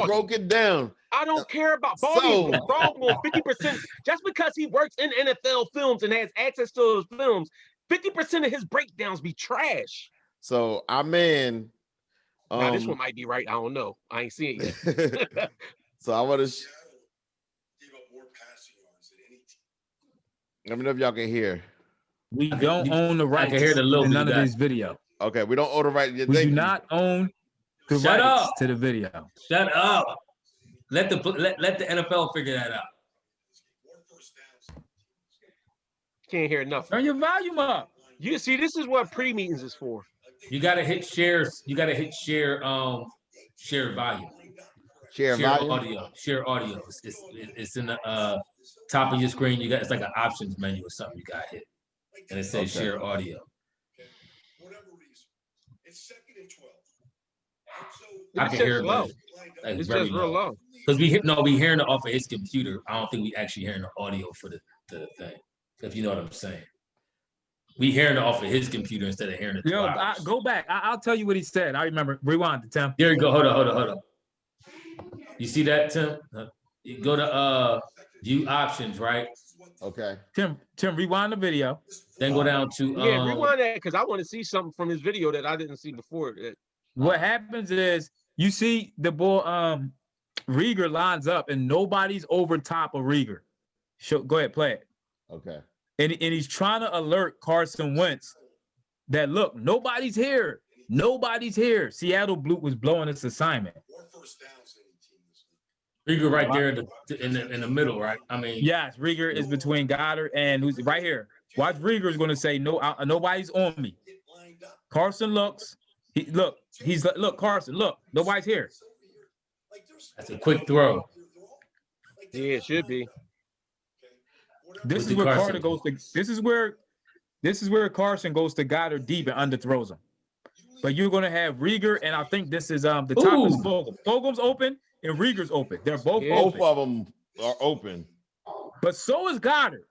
broke it down. I don't care about Baldy. Wrong on 50%. Just because he works in NFL films and has access to those films, 50% of his breakdowns be trash. So our man. Now this one might be right. I don't know. I ain't seeing it. So I want to. Let me know if y'all can hear. We don't own the rights to none of this video. Okay, we don't own the right. We do not own the rights to the video. Shut up. Let the NFL figure that out. Can't hear nothing. Turn your volume up. You see, this is what pre-meetings is for. You gotta hit shares. You gotta hit share volume. Share volume. Audio. Share audio. It's in the top of your screen. It's like an options menu or something you gotta hit. And it says share audio. It's 2nd and 12. I can hear it low. It's just real low. Because we hearing it off of his computer. I don't think we actually hearing the audio for the thing. If you know what I'm saying. We hearing it off of his computer instead of hearing it. Go back. I'll tell you what he said. I remember. Rewind to Tim. There you go. Hold on. You see that, Tim? You go to view options, right? Okay. Tim, rewind the video. Then go down to rewind that because I want to see something from his video that I didn't see before. What happens is you see the ball. Rieger lines up and nobody's over top of Rieger. Go ahead, play it. Okay. And he's trying to alert Carson Wentz that look, nobody's here. Seattle Blue was blowing its assignment. Rieger right there in the middle, right? I mean, yes, Rieger is between Goddard and who's right here. Watch, Rieger is going to say no. Nobody's on me. Carson looks. Look, Carson, look, nobody's here. That's a quick throw. Yeah, it should be. This is where Carter goes to. This is where Carson goes to Goddard deep and underthrows him. But you're going to have Rieger, and I think this is the top is Fulgham. Fulgham's open and Rieger's open. They're both open. Both of them are open. But so is Goddard.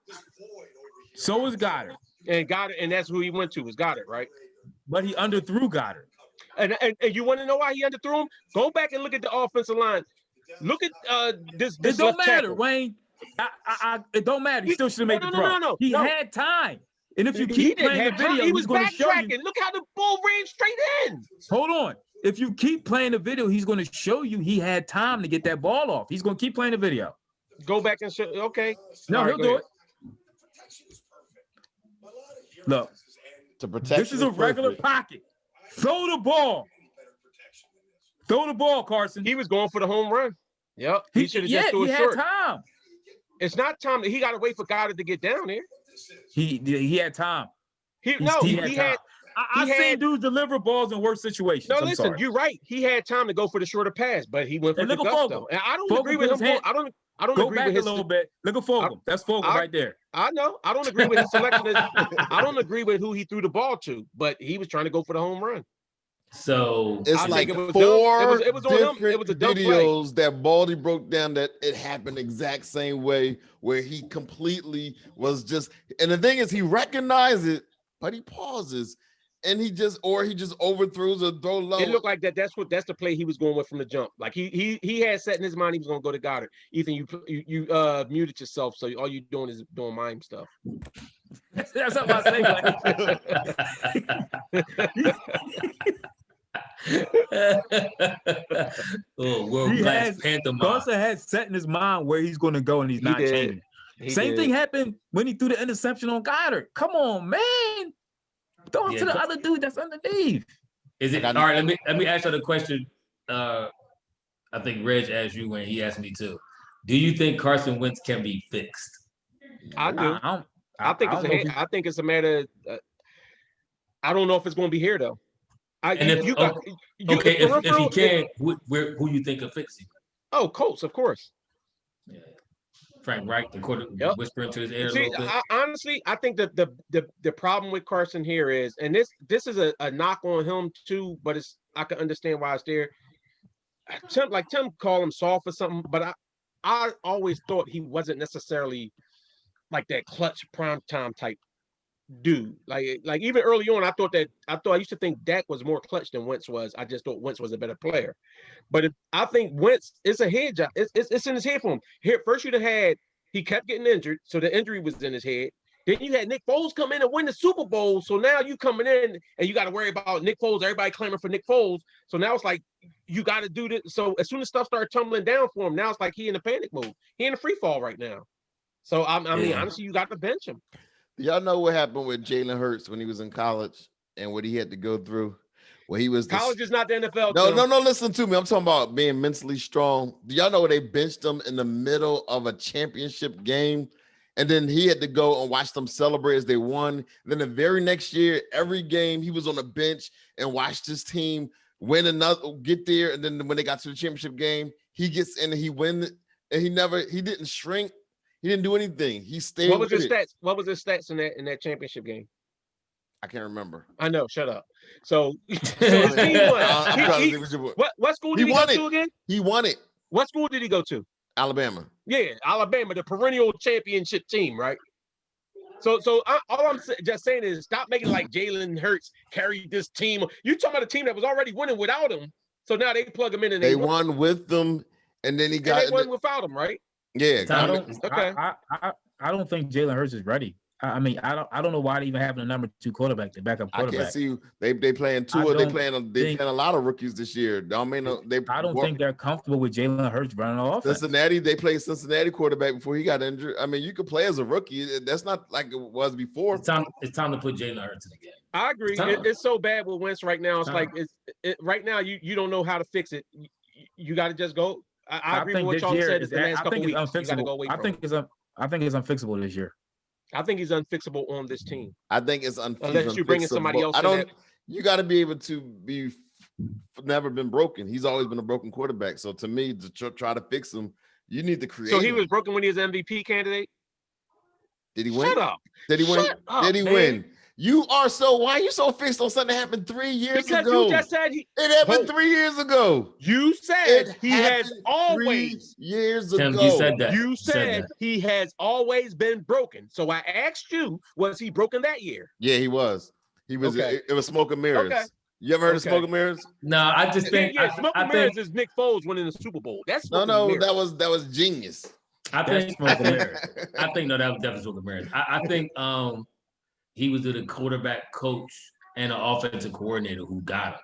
And that's who he went to was Goddard, right? But he underthrew Goddard. And you want to know why he underthrew him? Go back and look at the offensive line. Look at this. It don't matter, Wayne. It don't matter. He still should have made the throw. No. He had time. And if you keep playing the video, he was backtracking. Look how the ball ran straight in. Hold on. If you keep playing the video, he's going to show you he had time to get that ball off. He's going to keep playing the video. Go back and show. Okay. No, he'll do it. Look. This is a regular pocket. Throw the ball. Throw the ball, Carson. He was going for the home run. Yep. He should have just threw it short. He had time. It's not time. He got to wait for Goddard to get down there. He had time. He had. I've seen dudes deliver balls in worse situations. No, listen, you're right. He had time to go for the shorter pass, but he went for the gusto. And I don't agree with him. I don't go agree back with his, a little bit. Look at Fulgham. That's Fulgham right there. I know. I don't agree with his selection. I don't agree with who he threw the ball to, but he was trying to go for the home run. So it's like it was 4 it was different videos that Baldy broke down that it happened exact same way, where he completely was just. And the thing is, he recognized it, but he pauses. and he just overthrows or throw low. It looked like that. That's the play he was going with from the jump. Like he had set in his mind he was going to go to Goddard. Ethan, you muted yourself, so all you're doing is doing mime stuff. That's what I say. World-class Panther. Carson has set in his mind where he's going to go, and he's not changing. Same thing happened when he threw the interception on Goddard. Come on, man. Throw him to the other dude that's underneath. Is it all right? Let me ask you the question. I think Reg asked you when he asked me too. Do you think Carson Wentz can be fixed? I do. I think it's a matter. I don't know if it's going to be here though. If he can, who you think will fix him? Oh, Colts, of course. Yeah. Frank Reich, the quarter, whispering to his ear a little bit. Honestly, I think that the problem with Carson here is, and this is a knock on him too, but I can understand why it's there. Tim called him soft or something, but I always thought he wasn't necessarily like that clutch primetime type dude. Like even early on, I used to think Dak was more clutch than Wentz was. I just thought Wentz was a better player. But I think Wentz, it's a head job. It's in his head for him. Here, first he kept getting injured, so the injury was in his head. Then you had Nick Foles come in and win the Super Bowl. So now you coming in and you got to worry about Nick Foles. Everybody clamoring for Nick Foles. So now it's like you got to do this. So as soon as stuff started tumbling down for him, now it's like he in a panic mode. He in a free fall right now. So I mean, honestly, you got to bench him. Y'all know what happened with Jalen Hurts when he was in college and what he had to go through? Well, he was college is not the NFL. No, listen to me. I'm talking about being mentally strong. Do y'all know they benched him in the middle of a championship game? And then he had to go and watch them celebrate as they won. And then the very next year, every game he was on the bench and watched his team win another, get there. And then when they got to the championship game, he gets in and he wins. And he didn't shrink. He didn't do anything. He stayed. What was his stats? What was his stats in that championship game? I can't remember. I know. Shut up. So his team won. What school did he go to again? He won it. What school did he go to? Alabama. Yeah, Alabama, the perennial championship team, right? So all I'm just saying is stop making like Jalen Hurts carried this team. You talking about a team that was already winning without him. So now they plug him in and they won with them, and then they won without him, right? Yeah. I don't think Jalen Hurts is ready. I mean, I don't know why they even having a number 2 quarterback, the backup quarterback. I can't see they playing two. They playing a lot of rookies this year. I don't think they're comfortable with Jalen Hurts running off. They played Cincinnati quarterback before he got injured. I mean, you could play as a rookie. That's not like it was before. It's time to put Jalen Hurts in the game. I agree. It's so bad with Wentz right now. It's like right now you don't know how to fix it. You got to just go. I agree with what y'all said. The last couple weeks, you got to go wait. I think it's unfixable this year. I think he's unfixable on this team. I think it's unfixable. Unless you bring in somebody else. You got to be able to be never been broken. He's always been a broken quarterback. So to me, to try to fix him, you need to create. So he was broken when he was MVP candidate. Did he win? Shut up. Did he win? Did he win? Why are you so fixed on something that happened 3 years ago? Because you just said it happened 3 years ago. You said he has always 3 years Tim, ago. You said that. You said he has always been broken. So I asked you, was he broken that year? Yeah, he was. He was. Okay. It was smoke and mirrors. Okay. You ever heard of smoke and mirrors? No, I just think smoke and mirrors is Nick Foles winning the Super Bowl. That's no, that was genius. I think that was definitely smoke and mirrors. I think he was the quarterback coach and an offensive coordinator who got him,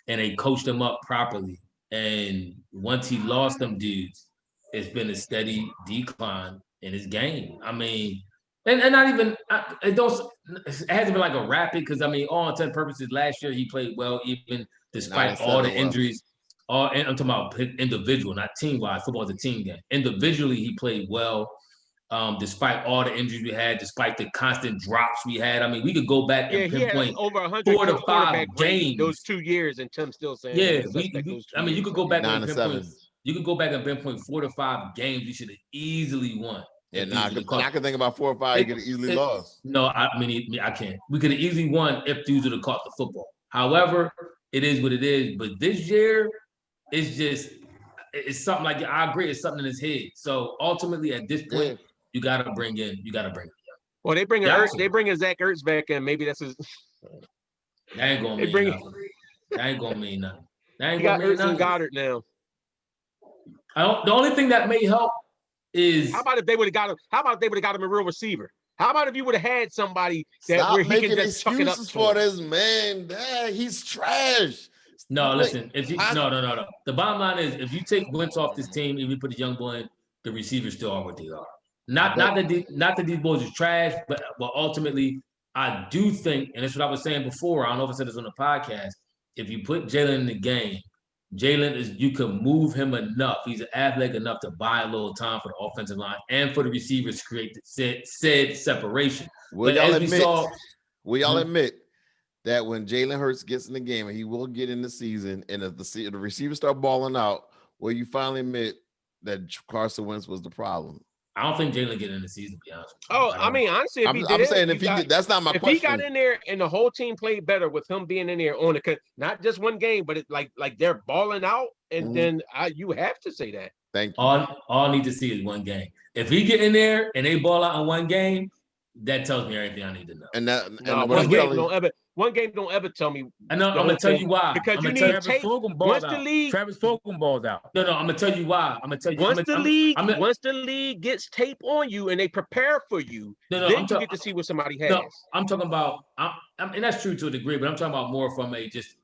and they coached him up properly. And once he lost them dudes, it's been a steady decline in his game. I mean, and not even it hasn't been like a rapid, because I mean, all intents and purposes, last year he played well, even despite all the injuries. And I'm talking about individual, not team-wise. Football is a team game. Individually, he played well. Despite all the injuries we had, despite the constant drops we had. I mean, we could go back and pinpoint over 100 4 to 5 games those 2 years, and Tim's still saying, you could go back and pinpoint. You could go back and pinpoint 4 to 5 games you should have easily won. Yeah, I can think about 4 or 5 you could have easily lost. No, I mean, I can't. We could have easily won if dudes would have caught the football. However, it is what it is. But this year, it's something like, I agree, it's something in his head. So ultimately, at this point, you gotta bring in. Well, they bring Zach Ertz back in. Maybe that's his. That ain't gonna mean nothing. That ain't gonna mean nothing. That ain't gonna mean nothing. Goddard now. The only thing that may help is how about if they would have got him? How about if they would have got him a real receiver? How about if you would have had somebody that Stop where he making can just chuck it up for this man? Dang, he's trash. No, listen. If you no. The bottom line is, if you take Wentz off this team and you put a young boy in, the receivers still are what they are. Not that these boys are trash, but ultimately, I do think, and that's what I was saying before. I don't know if I said this on the podcast. If you put Jalen in the game, you can move him enough. He's athletic enough to buy a little time for the offensive line and for the receivers to create said separation. Will y'all admit that when Jalen Hurts gets in the game, and he will get in the season, and if the receivers start balling out, will you finally admit that Carson Wentz was the problem? I don't think Jalen get in the season, to be honest. Honestly, I'm saying if he did, that's not my question. If he got in there and the whole team played better with him being in there on not just one game, but it's like they're balling out, and then you have to say that. Thank you. All I need to see is one game. If he get in there and they ball out in one game, that tells me everything I need to know. One game don't ever tell me. I know. I'm gonna tell you why. Because you need to take once the league. Travis Fulgham balls out. No, I'm gonna tell you why. I'm gonna tell you once the league gets tape on you and they prepare for you, then you get to see what somebody has. No, I'm talking about. And that's true to a degree, but I'm talking about more from a just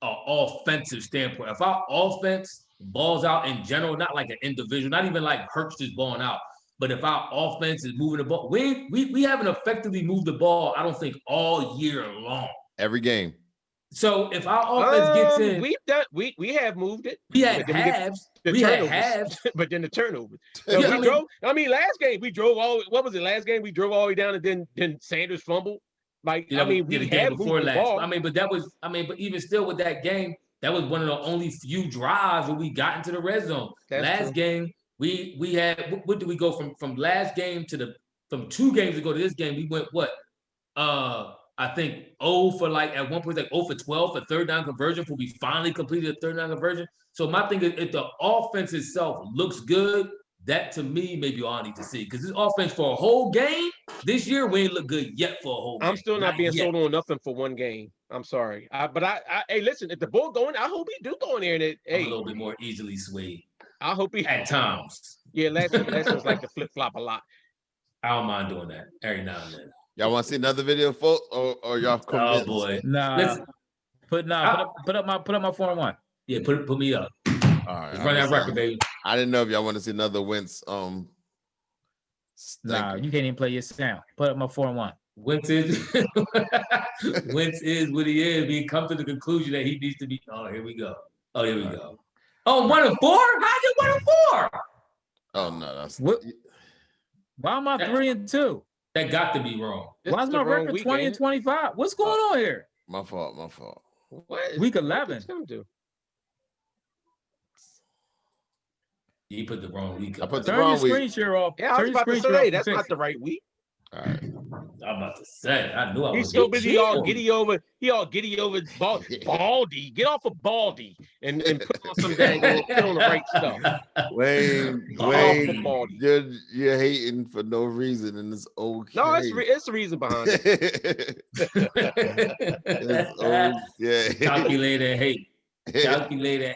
offensive standpoint. If our offense balls out in general, not like an individual, not even like Hurts just balling out. But if our offense is moving the ball, we haven't effectively moved the ball, I don't think, all year long. Every game. So if our offense gets in, we have moved it. We had halves. But then the turnovers. Last game we drove all. What was it? Last game we drove all the way down, and then Sanders fumbled. We had before last. But even still with that game, that was one of the only few drives where we got into the red zone. Last game. We had, what did we go from last game from 2 games ago to this game? We went I think 0 for at one point 0 for 12 for third down conversion before we finally completed a third down conversion. So my thing is, if the offense itself looks good, that to me maybe all I need to see, because this offense for a whole game this year we ain't look good yet for a whole game. I'm still not being sold on nothing for one game. I'm sorry, but hey, listen, if the bull going, I hope he do go in there and I'm a little bit more easily swayed. I hope he at times. Yeah, last was like the flip flop a lot. I don't mind doing that every now and then. Y'all want to see another video, folks, or y'all convinced? Oh boy, nah. Put up my 4-1. Yeah, put me up. All right, let's run that record, baby. I didn't know if y'all want to see another Wentz. Nah, you can't even play your sound. Put up my 4-1. Wentz is what he is. We come to the conclusion that he needs to be. Oh, here we go. Oh, here we go. Oh, 1-4? How'd you 1-4? Oh no, that's what? Why am I 3-2? That got to be wrong. Why is my record 20-25? What's going on here? My fault. What? Week 11. You put the wrong week. I put the wrong week. Screen share off. Yeah, I was about to say that's not the right week. All right. I'm about to say, I knew I was. He's so busy, all giddy over. He all giddy over Baldy. Get off of Baldy and put on some dang put on the right stuff. Wayne, you're hating for no reason, and it's okay. No, it's the reason behind it. It's okay. Calculated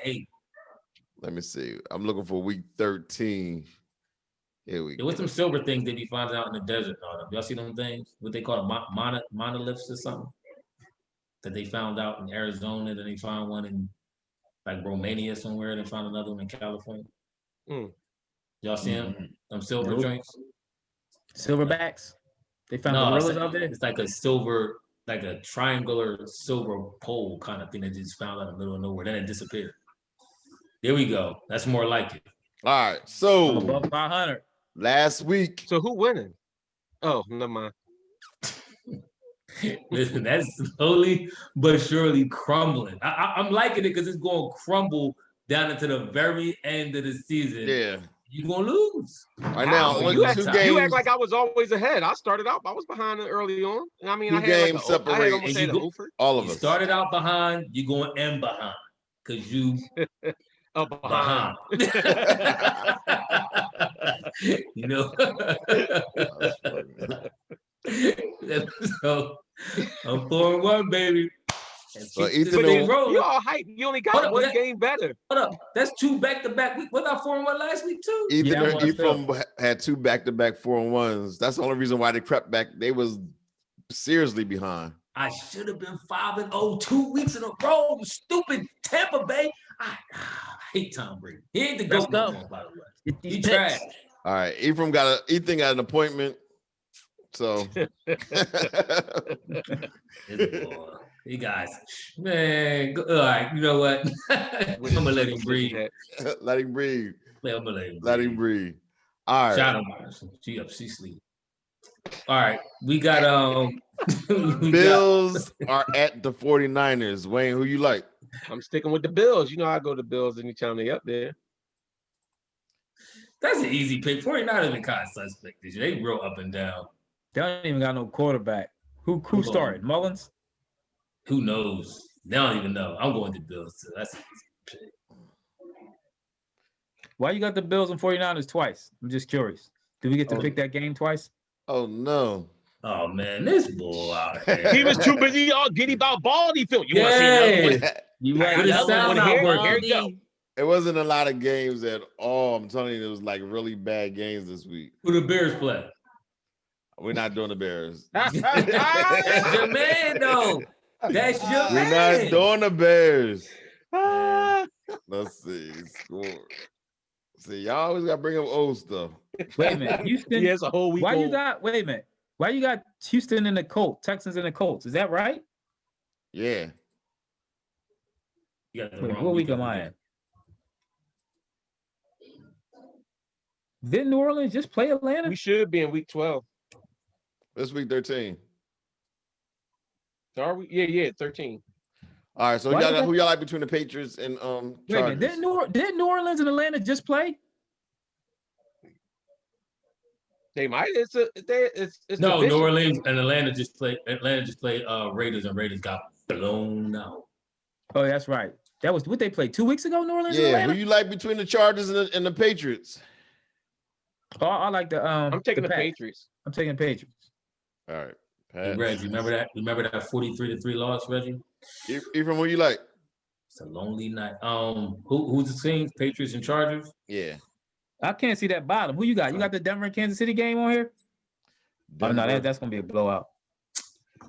hate. Let me see. I'm looking for week 13. Here we go. There was some silver things that he found out in the desert. Y'all see them things? What they call monoliths or something? That they found out in Arizona. Then they found one in Romania somewhere. They found another one in California. Y'all see them? Them silver joints? Silverbacks? They found gorillas out there? It's like a silver, like a triangular silver pole kind of thing that just found out in the middle of nowhere. Then it disappeared. There we go. That's more like it. All right. So I'm above 500. Last week. So who winning? Oh, never mind. Listen, that's slowly but surely crumbling. I'm liking it because it's going to crumble down into the very end of the season. Yeah. You're going to lose. Right now, you act like I was always ahead. I started out, I was behind early on. I mean, I had separate. All of us. You started out behind, you're going to end behind. Because you... behind. You know. So I'm 4-1, baby. So Ethan, you all hype. You only got one game better. Hold up. That's 2 back-to-back weeks. What about 4-1 last week too? Ethan had 2 back-to-back 4-1s. That's the only reason why they crept back. They was seriously behind. I should have been 5-0 2 weeks in a row. Stupid Tampa Bay. I hate Tom Brady. He ain't the GOAT no more, by the way. He trash. All right, Ethan got an appointment. So you guys, man. All right, you know what? I'm gonna let him breathe. Let him breathe. Let him breathe. All right. Shout out, she sleep. All right, we got Bills are at the 49ers. Wayne, who you like? I'm sticking with the Bills. You know I go to Bills anytime they up there. That's an easy pick. 49ers been kind of suspect this year. They real up and down. They don't even got no quarterback. Who started? Mullins? Who knows? They don't even know. I'm going to Bills too. That's an easy pick. Why you got the Bills and 49ers twice? I'm just curious. Did we get to pick that game twice? Oh no. Oh man, this bull out here. He was too busy all giddy about Baldy film. You want to see another one? You right. Here you go. It wasn't a lot of games at all. I'm telling you, it was like really bad games this week. Who the Bears play? We're not doing the Bears. That's your man, though. That's your man. We're not doing the Bears. Let's see. Score. See, y'all always got to bring up old stuff. Wait a minute. Houston. Yes, a whole week. Wait a minute. Why you got Houston and the Colts, Texans and the Colts? Is that right? Yeah. What week am I in? Didn't New Orleans just play Atlanta? We should be in week 12. This week 13. Are we? Yeah, 13. All right, so who y'all like between the Patriots and Chargers? Wait a minute, didn't New Orleans and Atlanta just play? They might. It's no, New Orleans and Atlanta just played. Atlanta just played Raiders, and Raiders got blown out. Oh, that's right. That was what they played 2 weeks ago. New Orleans. Yeah, and Atlanta? who you like between the Chargers and the Patriots? Oh, I like the. I'm taking the Patriots. I'm taking the Patriots. All right, hey, Reggie, remember that? Remember that 43-3 loss, Reggie? Ephraim, who you like? It's a lonely night. Who's the team? Patriots and Chargers. Yeah. I can't see that bottom. Who you got? You got the Denver and Kansas City game on here? Denver. Oh no, that's gonna be a blowout.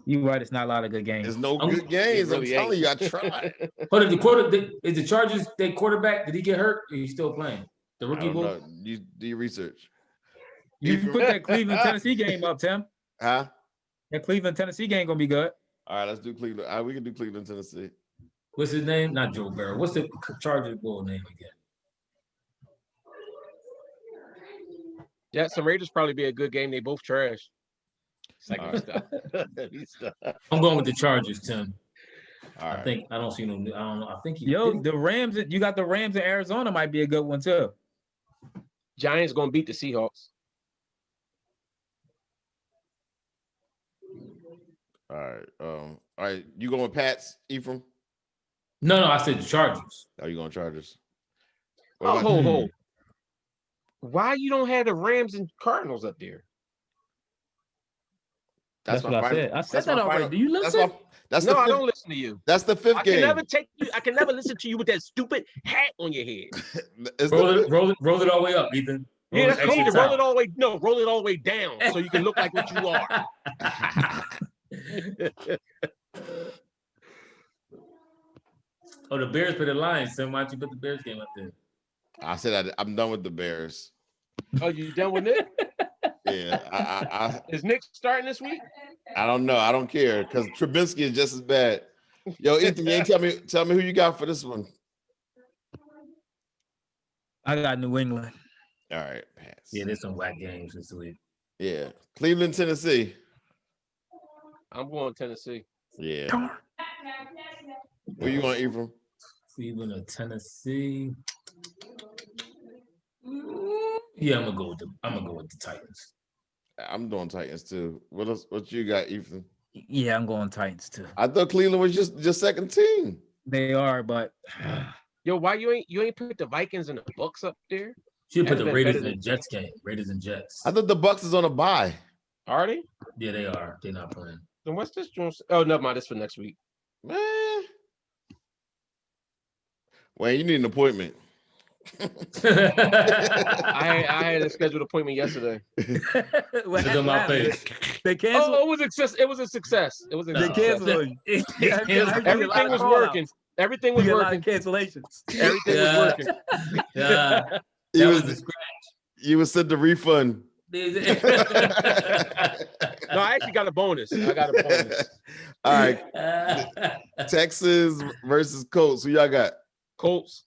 You're right. It's not a lot of good games. There's no good games. I'm telling you, I tried. But is the Chargers their quarterback? Did he get hurt? Or he's still playing? The rookie bull? You do your research. You put that Cleveland Tennessee game up, Tim. Huh? That Cleveland Tennessee game gonna be good. All right, let's do Cleveland. All right, we can do Cleveland Tennessee. What's his name? Not Joe Burrow. What's the Chargers bull name again? Jets and Raiders probably be a good game. They both trash. Right. I'm going with the Chargers, Tim. All right. I think I don't see no. I don't know. I think the Rams. You got the Rams in Arizona. Might be a good one too. Giants gonna beat the Seahawks. All right. You going with Pats, Ephraim? No, I said the Chargers. Oh, you going Chargers? Hold. Why you don't have the Rams and Cardinals up there? That's what I said. I said that already. Do you listen? I don't listen to you. That's the fifth game. I can never listen to you with that stupid hat on your head. roll it all the way up, Ethan. Yeah, that's cool. Roll it all the way. No, roll it all the way down so you can look like what you are. Oh, the Bears put the Lions. So why don't you put the Bears game up there? I said I'm done with the Bears. Oh, you done with it? Yeah. Is Nick starting this week? I don't know. I don't care because Trubisky is just as bad. Yo, Ethan, you ain't tell me who you got for this one. I got New England. All right, pass. Yeah, there's some whack games this week. Yeah, Cleveland, Tennessee. I'm going Tennessee. Yeah. Where you going, Ephraim? Cleveland or Tennessee? Yeah, I'm gonna go with the Titans. I'm doing Titans too. What you got, Ethan? Yeah, I'm going Titans too. I thought Cleveland was just second team. They are, but yo, why you ain't put the Vikings and the Bucks up there? Should put the Raiders and Jets game. Raiders and Jets. I thought the Bucks is on a bye. Are they? Yeah, they are. They're not playing. Then what's this? Oh, never mind. This for next week. Man, Well, you need an appointment. I had a scheduled appointment yesterday. Look at my face. They canceled. Oh, it was a success. It was a They success. canceled. Everything was working. Everything was working. Cancellations. Everything was working. Yeah. You was sent the refund. No, I actually got a bonus. I got a bonus. All right. Texans versus Colts. Who y'all got? Colts.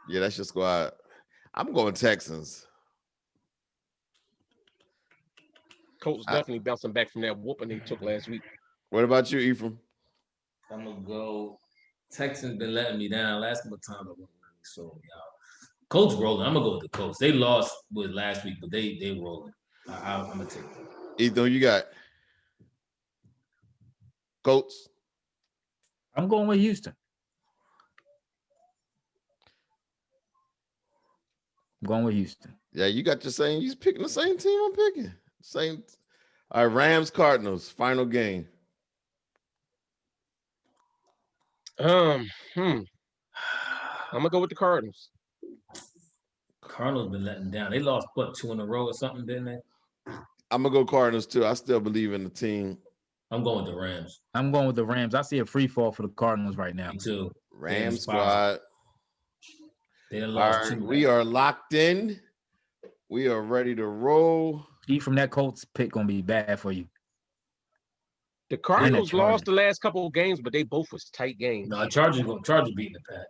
Yeah, that's your squad. I'm going Texans. Colts definitely bouncing back from that whooping they took last week. What about you, Ephraim? I'm gonna go. Texans been letting me down. Last couple times I won, so y'all. Colts rolling. I'm gonna go with the Colts. They lost with last week, but they rolling. I'm gonna take them. Ethan, you got Colts. I'm going with Houston. I'm going with Houston. Yeah, you got your same. You picking the same team I'm picking. Same. All right, Rams Cardinals final game. I'm gonna go with the Cardinals. Cardinals been letting down. They lost 2 in a row or something, didn't they? I'm gonna go Cardinals too. I still believe in the team. I'm going with the Rams. I'm going with the Rams. I see a free fall for the Cardinals right now. Me too. Rams squad. They lost 2. We are locked in. We are ready to roll. From that Colts pick gonna be bad for you. The Cardinals lost the last couple of games, but they both was tight games. No, Chargers beating the Pack.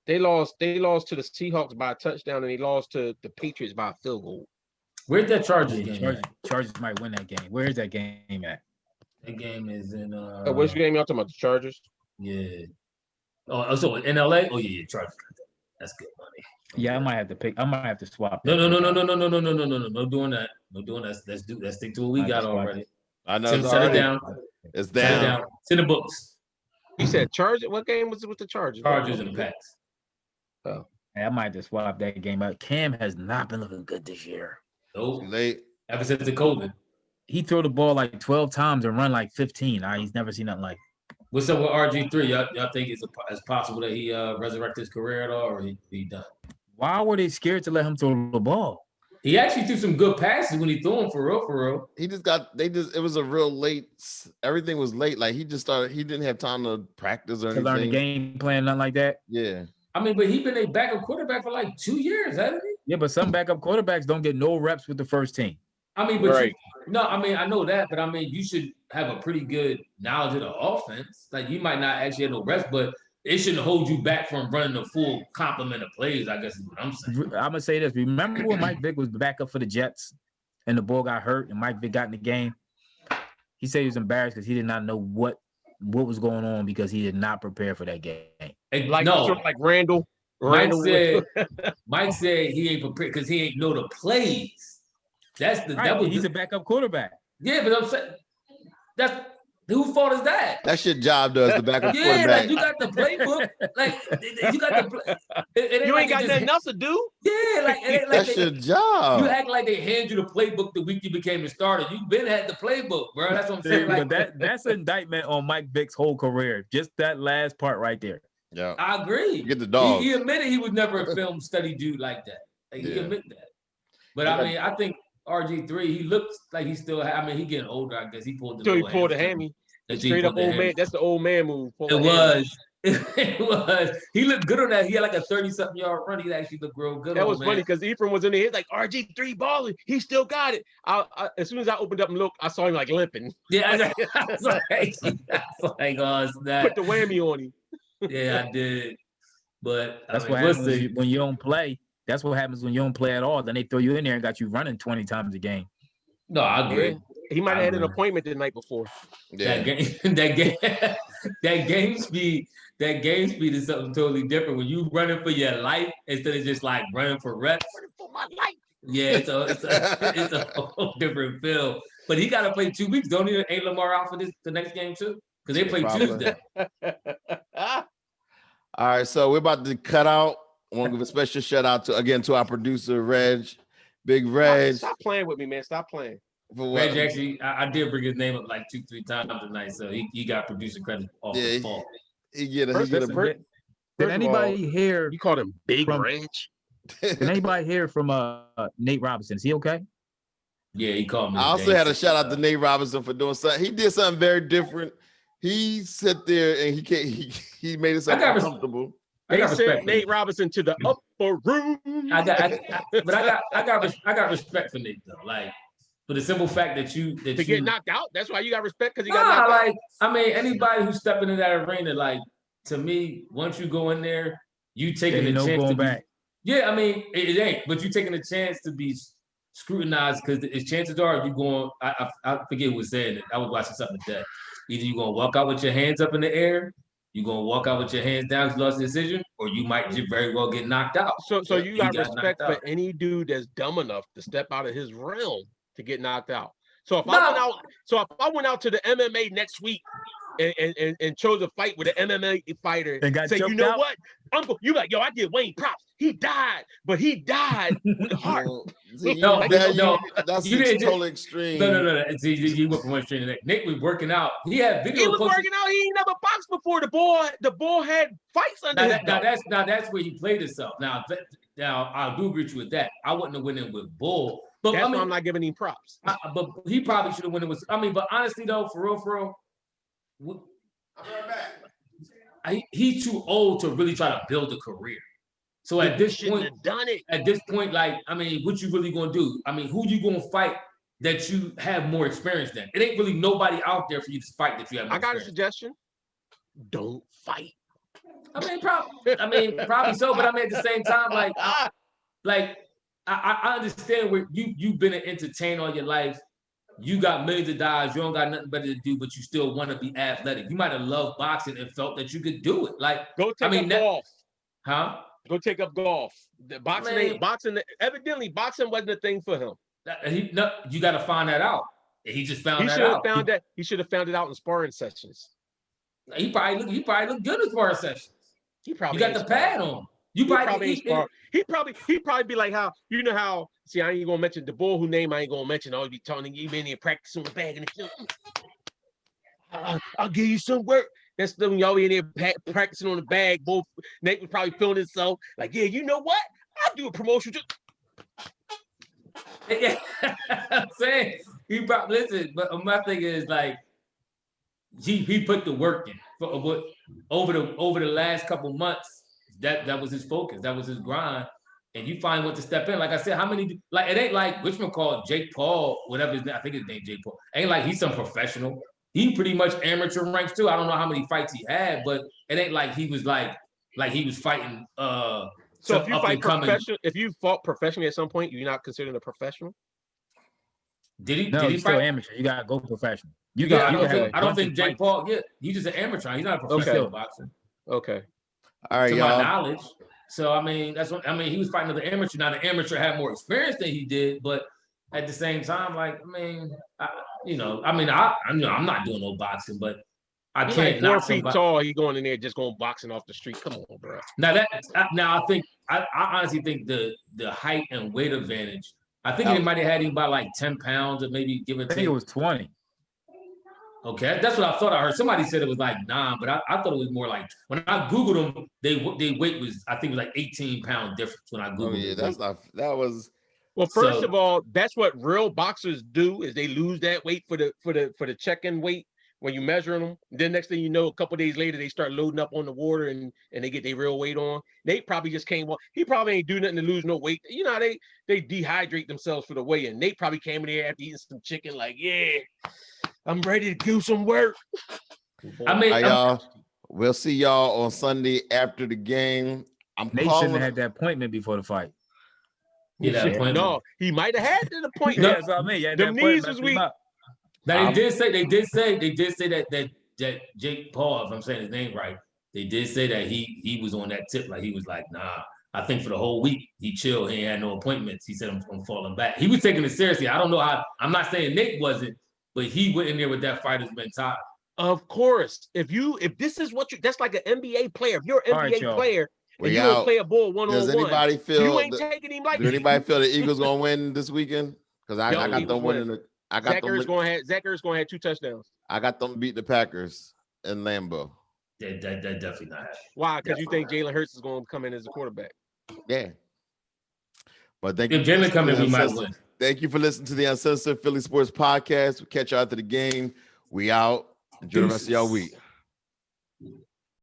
They lost to the Seahawks by a touchdown, and they lost to the Patriots by a field goal. Where's that Chargers game? Chargers might win that game. Where is that game at? That game is in which game y'all talking about? The Chargers? Yeah. Oh, so in LA? Oh yeah, Chargers. That's good money. Yeah, I might have to swap. No, doing that. No doing that. Let's stick to what we got already. I know. Set it down. It's down. It's in the books. You said Chargers. What game was it with the Chargers? Chargers and the Pats. Oh, I might have to swap that game out. Cam has not been looking good this year. Nope. Late. Ever since the COVID. He threw the ball like 12 times and run like 15. He's never seen nothing like it. What's up with RG3? Y'all think it's possible that he resurrect his career at all, or he done? Why were they scared to let him throw the ball? He actually threw some good passes when he threw them for real. It was a real late. Everything was late. Like he didn't have time to practice or anything. To learn the game plan, nothing like that. Yeah. I mean, but he been a backup quarterback for like 2 years, hasn't he? Yeah, but some backup quarterbacks don't get no reps with the first team. I mean, but I know that, but I mean, you should have a pretty good knowledge of the offense. Like you might not actually have no reps, but it shouldn't hold you back from running the full complement of plays, I guess is what I'm saying. I'm going to say this. Remember when Mike Vick was the backup for the Jets and the ball got hurt and Mike Vick got in the game? He said he was embarrassed because he did not know what was going on because he did not prepare for that game. Like Randall. Mike said he ain't prepared because he ain't know the plays. He's a backup quarterback. Yeah, but I'm saying whose fault is that? That's your job, though, as the backup quarterback. Like you got the playbook. Like you got the you ain't got nothing else to do. Yeah, that's your job. You act like they hand you the playbook the week you became the starter. You've been had the playbook, bro. That's what I'm saying. But that's an indictment on Mike Vick's whole career. Just that last part right there. Yeah, I agree. You get the dog. He admitted he was never a film study dude like that. He admitted that. But I mean, I think RG3, he looks like he still. He getting older. I guess he pulled the hammy. Straight up old man. That's the old man move. It was. It was. He looked good on that. He had like a 30-something yard run. He actually looked real good. That was funny because Ephraim was in there. He's like RG3 balling. He still got it. As soon as I opened up and looked, I saw him like limping. Yeah, I was like, oh, snap. Put the whammy on him. Yeah, I did. But that's what happens when you don't play. That's what happens when you don't play at all. Then they throw you in there and got you running 20 times a game. No, I agree. Yeah. He might have had an appointment the night before. Yeah. That game speed is something totally different. When you running for your life instead of just like running for reps. Running for my life. Yeah, it's a whole different feel. But he got to play 2 weeks. Don't he? Ain't Lamar out for the next game too? Because they play Tuesday. All right, so we're about to cut out. I want to give a special shout out to our producer Reg, Big Reg. Stop playing with me, man. Stop playing. Reg actually, I did bring his name up like 2-3 times tonight, so he got producer credit off the fault. He get a Did anybody hear? You called him Big from, Ranch? Did anybody hear from Nate Robinson? Is he okay? Yeah, he called me. I also had a shout out to Nate Robinson for doing something. He did something very different. He sat there and he made himself uncomfortable. They sent Nate Robinson to the upper room. I got respect for Nate though. Like for the simple fact that you get knocked out. That's why you got respect because you got knocked out. Like I mean, anybody who's stepping in that arena, like to me, once you go in there, you taking a chance to back. Yeah, I mean it ain't, but you taking a chance to be scrutinized because chances are you going. I forget who was saying it. I was watching something today. Either you're gonna walk out with your hands up in the air, you're gonna walk out with your hands down because you lost the decision, or you might just very well get knocked out. So you got respect for any dude that's dumb enough to step out of his realm to get knocked out. So if I went out to the MMA next week and chose a fight with an MMA fighter and say, you know what, Uncle, you like, yo, I did Wayne props. He died, but he died with heart. That's totally extreme. No. See, you went from one extreme to the next. Nick was working out. He had video. He was working out. He ain't never boxed before. The boy had fights under his belt. That's where he played himself. Now I do agree with that. I wouldn't have went in with Bull. But that's why I'm not giving him props. But he probably should have went in with. I mean, but honestly though, for real. I'm right back. He's too old to really try to build a career. So at this point, done it. At this point, like, I mean, what you really gonna do? I mean, who you gonna fight that you have more experience than? It ain't really nobody out there for you to fight that you have more experience. A suggestion. Don't fight. I mean, probably so, but I mean, at the same time, I understand where you've been an entertainer all your life. You got millions of dollars. You don't got nothing better to do, but you still want to be athletic. You might have loved boxing and felt that you could do it. Like, go take up golf. Huh? Go take up golf. The boxing. Evidently, boxing wasn't a thing for him. You got to find that out. He just found that out. He should have found it out in sparring sessions. He probably looked good in sparring sessions. He probably got the pad on. He probably be like how see, I ain't gonna mention the bull who name I ain't gonna mention. I'll be telling you been here practicing with bag in the field. I'll give you some work. That's them y'all in there practicing on the bag. Both Nate was probably feeling himself like, yeah, you know what? I'll do a promotion. Yeah, I'm saying he probably listen, but my thing is like he put the work in over the last couple months. That was his focus. That was his grind. And you finally went to step in. Like I said, how many, like, it ain't like Richmond called Jake Paul, whatever his name, I think his name Jake Paul. Ain't like he's some professional. He pretty much amateur ranks too. I don't know how many fights he had, but it ain't like he was like he was fighting. So if you fight professional, if you fought professionally at some point, you're not considered a professional? Did he? No, did he he's fight? still amateur. You gotta go professional. I don't think Jake Paul. Yeah, he's just an amateur. He's not a professional boxer. Okay. All right, to y'all. my knowledge. So I mean, he was fighting another amateur. Now the amateur had more experience than he did, but at the same time, like, I mean, I'm not doing no boxing, but I can't. Like 4 feet tall, he going in there just going boxing off the street. Come on, bro. I honestly think the height and weight advantage. I think he might have had him by like 10 pounds, or maybe give or take. I think it was 20. Okay, that's what I thought. I heard somebody said it was like 9, but I thought it was more like, when I googled them, they weight was, I think it was like 18 pound difference when I googled. Oh yeah, that was. Well, first of all, that's what real boxers do, is they lose that weight for the check-in weight when you measuring them. Then next thing you know, a couple of days later, they start loading up on the water and they get their real weight on. They probably just came on. He probably ain't do nothing to lose no weight. You know, they dehydrate themselves for the weigh in. They probably came in there after eating some chicken, like, yeah, I'm ready to do some work. I mean, y'all, we'll see y'all on Sunday after the game. They shouldn't have had that appointment before the fight. No, he might have had an appointment. Yeah, that's what I mean. Yeah, the knees was weak. Now they did say that Jake Paul, if I'm saying his name right, they did say that he was on that tip, like he was like, nah. I think for the whole week he chilled. He ain't had no appointments. He said I'm falling back. He was taking it seriously. I don't know how. I'm not saying Nick wasn't, but he went in there with that fighter's mentality. Of course, if this is what that's like an NBA player. If you're an NBA player. And you don't play a ball one-on-one. Does anybody feel you ain't taking him like? Do anybody feel the Eagles gonna win this weekend? Because I got them winning. Zach Ertz gonna have 2 touchdowns. I got them beat the Packers in Lambeau. That definitely not happening. Why? Because you think Jalen Hurts is going to come in as a quarterback? Yeah. But thank if you. Jalen come in, we might win. Thank you for listening to the Uncensored Philly Sports Podcast. We'll catch you after the game. We out. Enjoy the rest of y'all week.